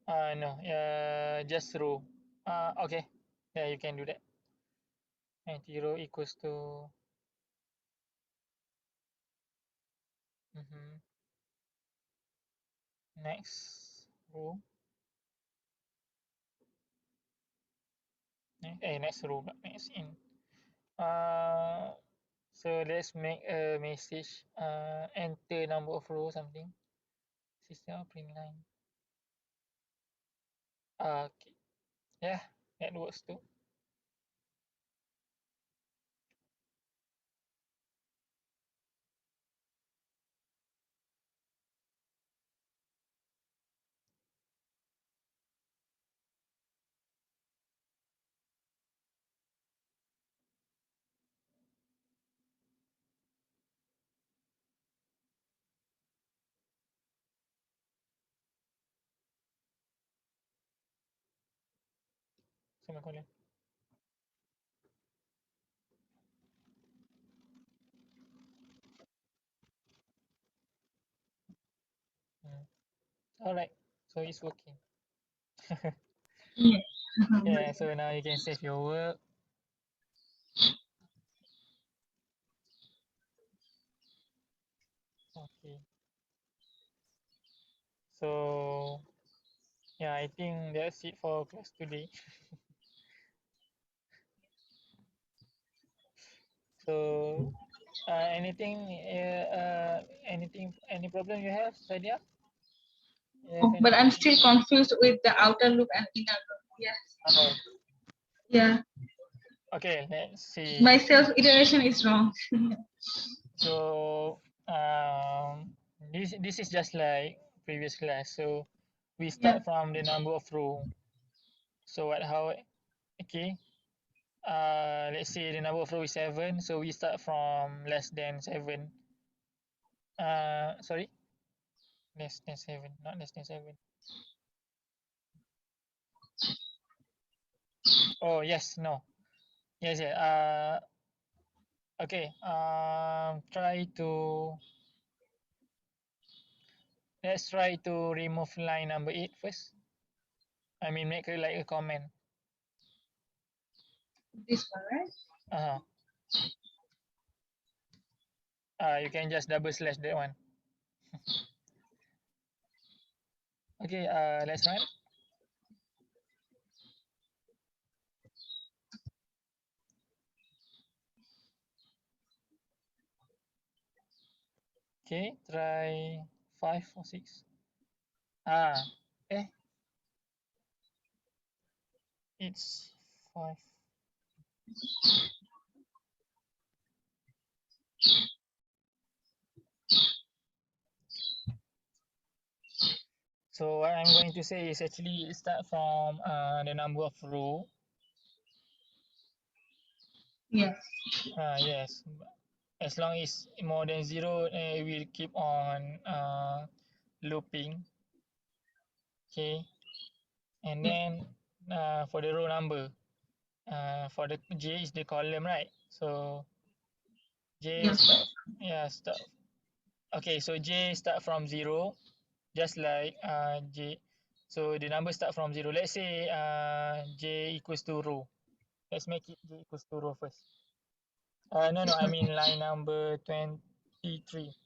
No, just row. Okay, yeah, you can do that. 90 row equals to next row. Next row, next in. So let's make a message. Enter number of row something. System of print line. Okay, yeah, that works too. Semicolon. All right, so it's working. Yes. Yeah, so now you can save your work. Okay. So yeah, I think that's it for class today. So any problem you have, Sadia? Oh, but I'm still confused with the outer loop and inner loop. Yes. Oh, Yeah. okay, let's see. My self iteration is wrong. So this is just like previous class. So we start from the number of row. So okay. Let's say the number of row is 7, so we start from less than 7. Sorry, less than 7, not less than 7. Oh yes, no, yes, yeah. Okay. Let's try to remove line number 8 first. I mean, make it like a comment. This one, right? You can just double slash that one. Okay, let's run. Okay, try 5 or 6. It's 5. So what I'm going to say is actually start from the number of row. Yes. Yes. As long as more than 0, we'll keep on looping. Okay. And then for the row number, for the J is the column, right? So J start. Okay, so J start from 0, just like J. So the number start from 0. Let's say J equals to row. Let's make it J equals to row first. No, I mean line number 23.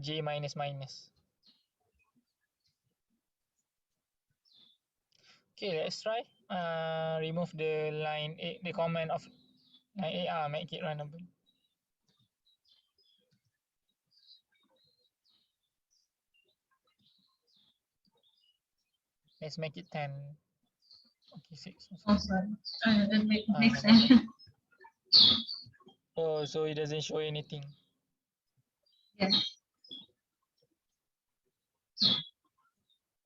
J minus minus. Okay, let's try. Remove the line 8, the comment of line 8. Make it runnable. Let's make it 10. Okay, 6. Oh, sorry. That makes sense. Oh, so it doesn't show anything. Yes.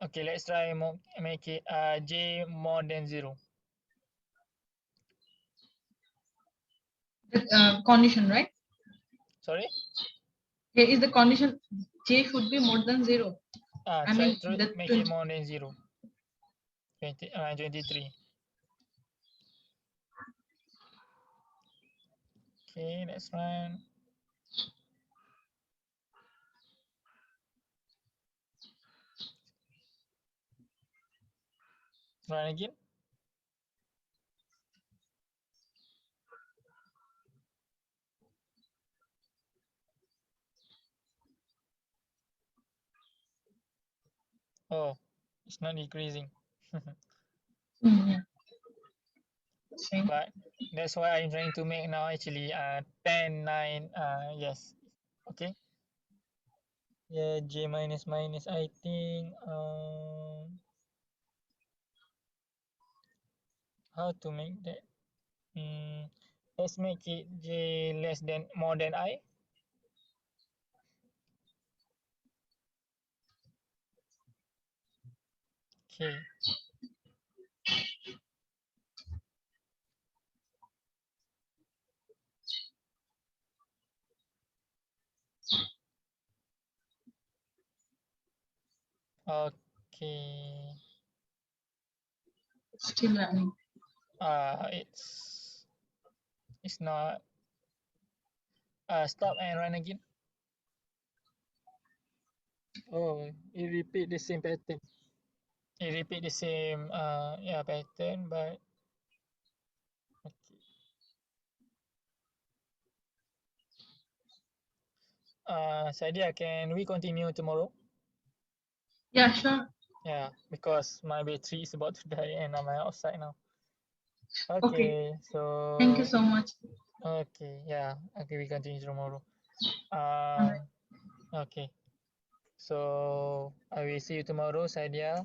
Okay, let's try make it J more than 0. The condition, right? Sorry? Here is the condition. J should be more than 0. Try to make it more than 0. 23. Okay, let's run. Run again. Oh, it's not decreasing. Yeah. Same. But that's why I'm trying to make now actually 10, 9, yes. Okay. Yeah, J minus minus, I think how to make that? Let's make it J less than more than I. Okay. Okay. Still running. It's not. Stop and run again. Oh, it repeat the same pattern. It repeat the same yeah, pattern, but okay. Sadia, can we continue tomorrow? Yeah, sure. Yeah, because my battery is about to die and I'm outside now. Okay. Okay, so Thank you so much. okay, yeah, okay, we continue tomorrow. Alright. Okay, so I will see you tomorrow, Sadia.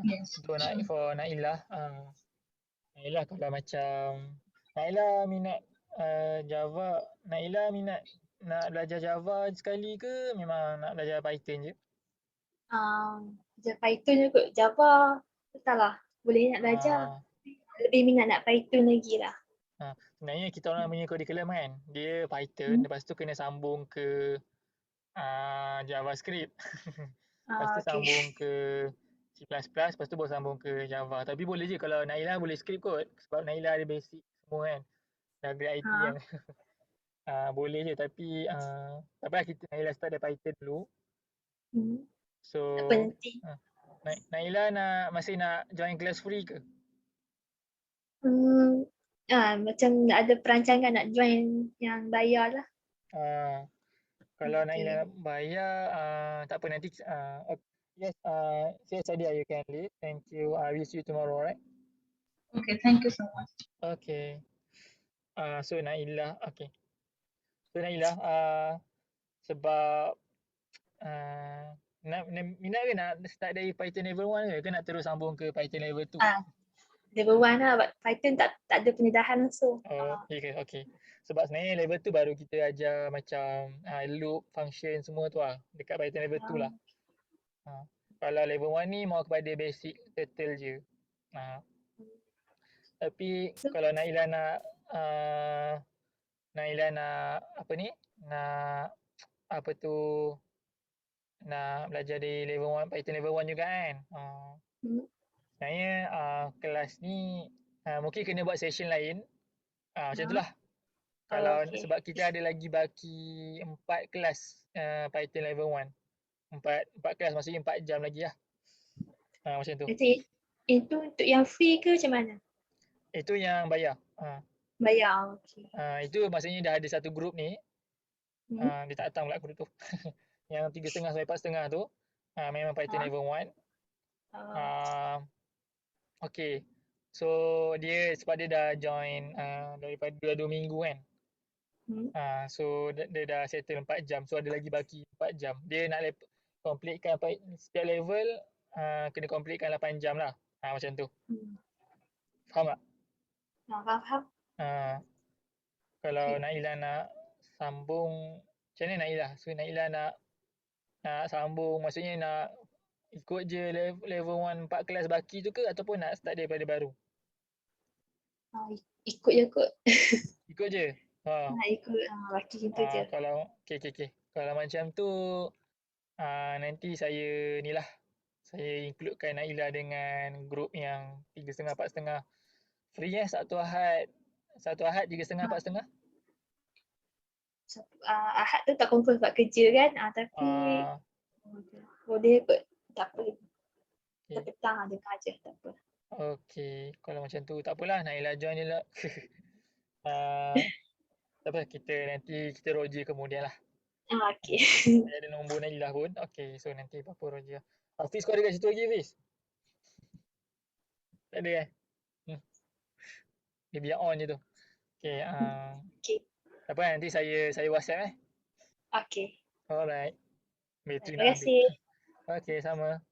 Yes. Untuk Sure. for Nailah, Nailah kalau macam Nailah minat Java, Nailah minat nak belajar Java sekali ke memang nak belajar Python je? Belajar Python je kot. Java, entahlah. Boleh nak belajar. Lebih minat nak Python lagi lah. Sebenarnya kita orang punya curriculum kan, dia Python, lepas tu kena sambung ke JavaScript. Lepas tu Okay. sambung ke C++, lepas tu baru sambung ke Java. Tapi boleh je kalau Nailah boleh script kot sebab Nailah ada basic semua kan. Dah grade IT kan. Boleh je tapi tak apa kita Nailah start dari Python dulu. So Apa nanti? Nailah masih nak join kelas free ke? Macam nak ada perancangan nak join yang bayar lah. Kalau Okay. Nailah nak bayar, tak apa nanti. Yes, yes Sadia, you can leave. Thank you. I will see you tomorrow, right? Okay, thank you so much. Okay. So Nailah, okay. So Nailah, sebab minat ke nak start dari Python level 1 ke nak terus sambung ke Python level 2? Level 1 lah. Python tak ada pendedahan langsung. Okay. Sebab sebenarnya level 2 baru kita ajar macam loop, function semua tu lah. Dekat Python level 2 lah. Kalau level 1 ni mau kepada basic turtle je. Tapi kalau Nailah nak apa ni? Nak apa tu? Nak belajar di level 1, Python level 1 juga kan? Sebenarnya kelas ni mungkin kena buat session lain. Macam tu lah. Kalau sebab kita ada lagi baki 4 kelas Python level 1. 4 kelas maksudnya 4 jam lagi lah. Macam tu. Jadi itu untuk yang free ke macam mana? Itu yang bayar. Bayar, okay. Itu maksudnya dah ada satu grup ni. Dia tak datang pula grup tu. Yang 3.5 sampai 4.5 tu memang Python level 1. Okay. So dia sebab dia dah join daripada 2 minggu kan. So dia dah settle 4 jam. So ada lagi baki 4 jam. Dia nak completekan setiap level kena completekan 8 jam lah. Macam tu. Faham tak? Faham. Kalau Nailah nak sambung, macam mana Nailah? So Nailah nak sambung, maksudnya nak ikut je level 1 4 kelas baki tu ke ataupun nak start daripada baru? Ikut je kot. Ikut je? Ikut baki gitu je. Kalau okay. Kalau macam tu nanti saya ni lah, saya includekan Nailah dengan grup yang 3.5 4.5 free Satu Ahad 3.5 4.5. Ahad tu tak confirm sebab kerja kan, tapi boleh kot, tak apa. Okay. petang dengar je, tak apa. Okay. Kalau macam tu tak apalah, Naila join je lah. Tak apa, nanti kita Roger kemudian lah. Okay. Saya ada nombor Naila pun. Okay, so nanti apa-apa Roger. Hafiz kau ada kat situ lagi Hafiz? Tak ada eh? Dia biar on je tu. Okay, Okay. tak apa nanti saya WhatsApp eh. Okay. Alright. Bateri Terima nak habis. kasih. Okay, sama.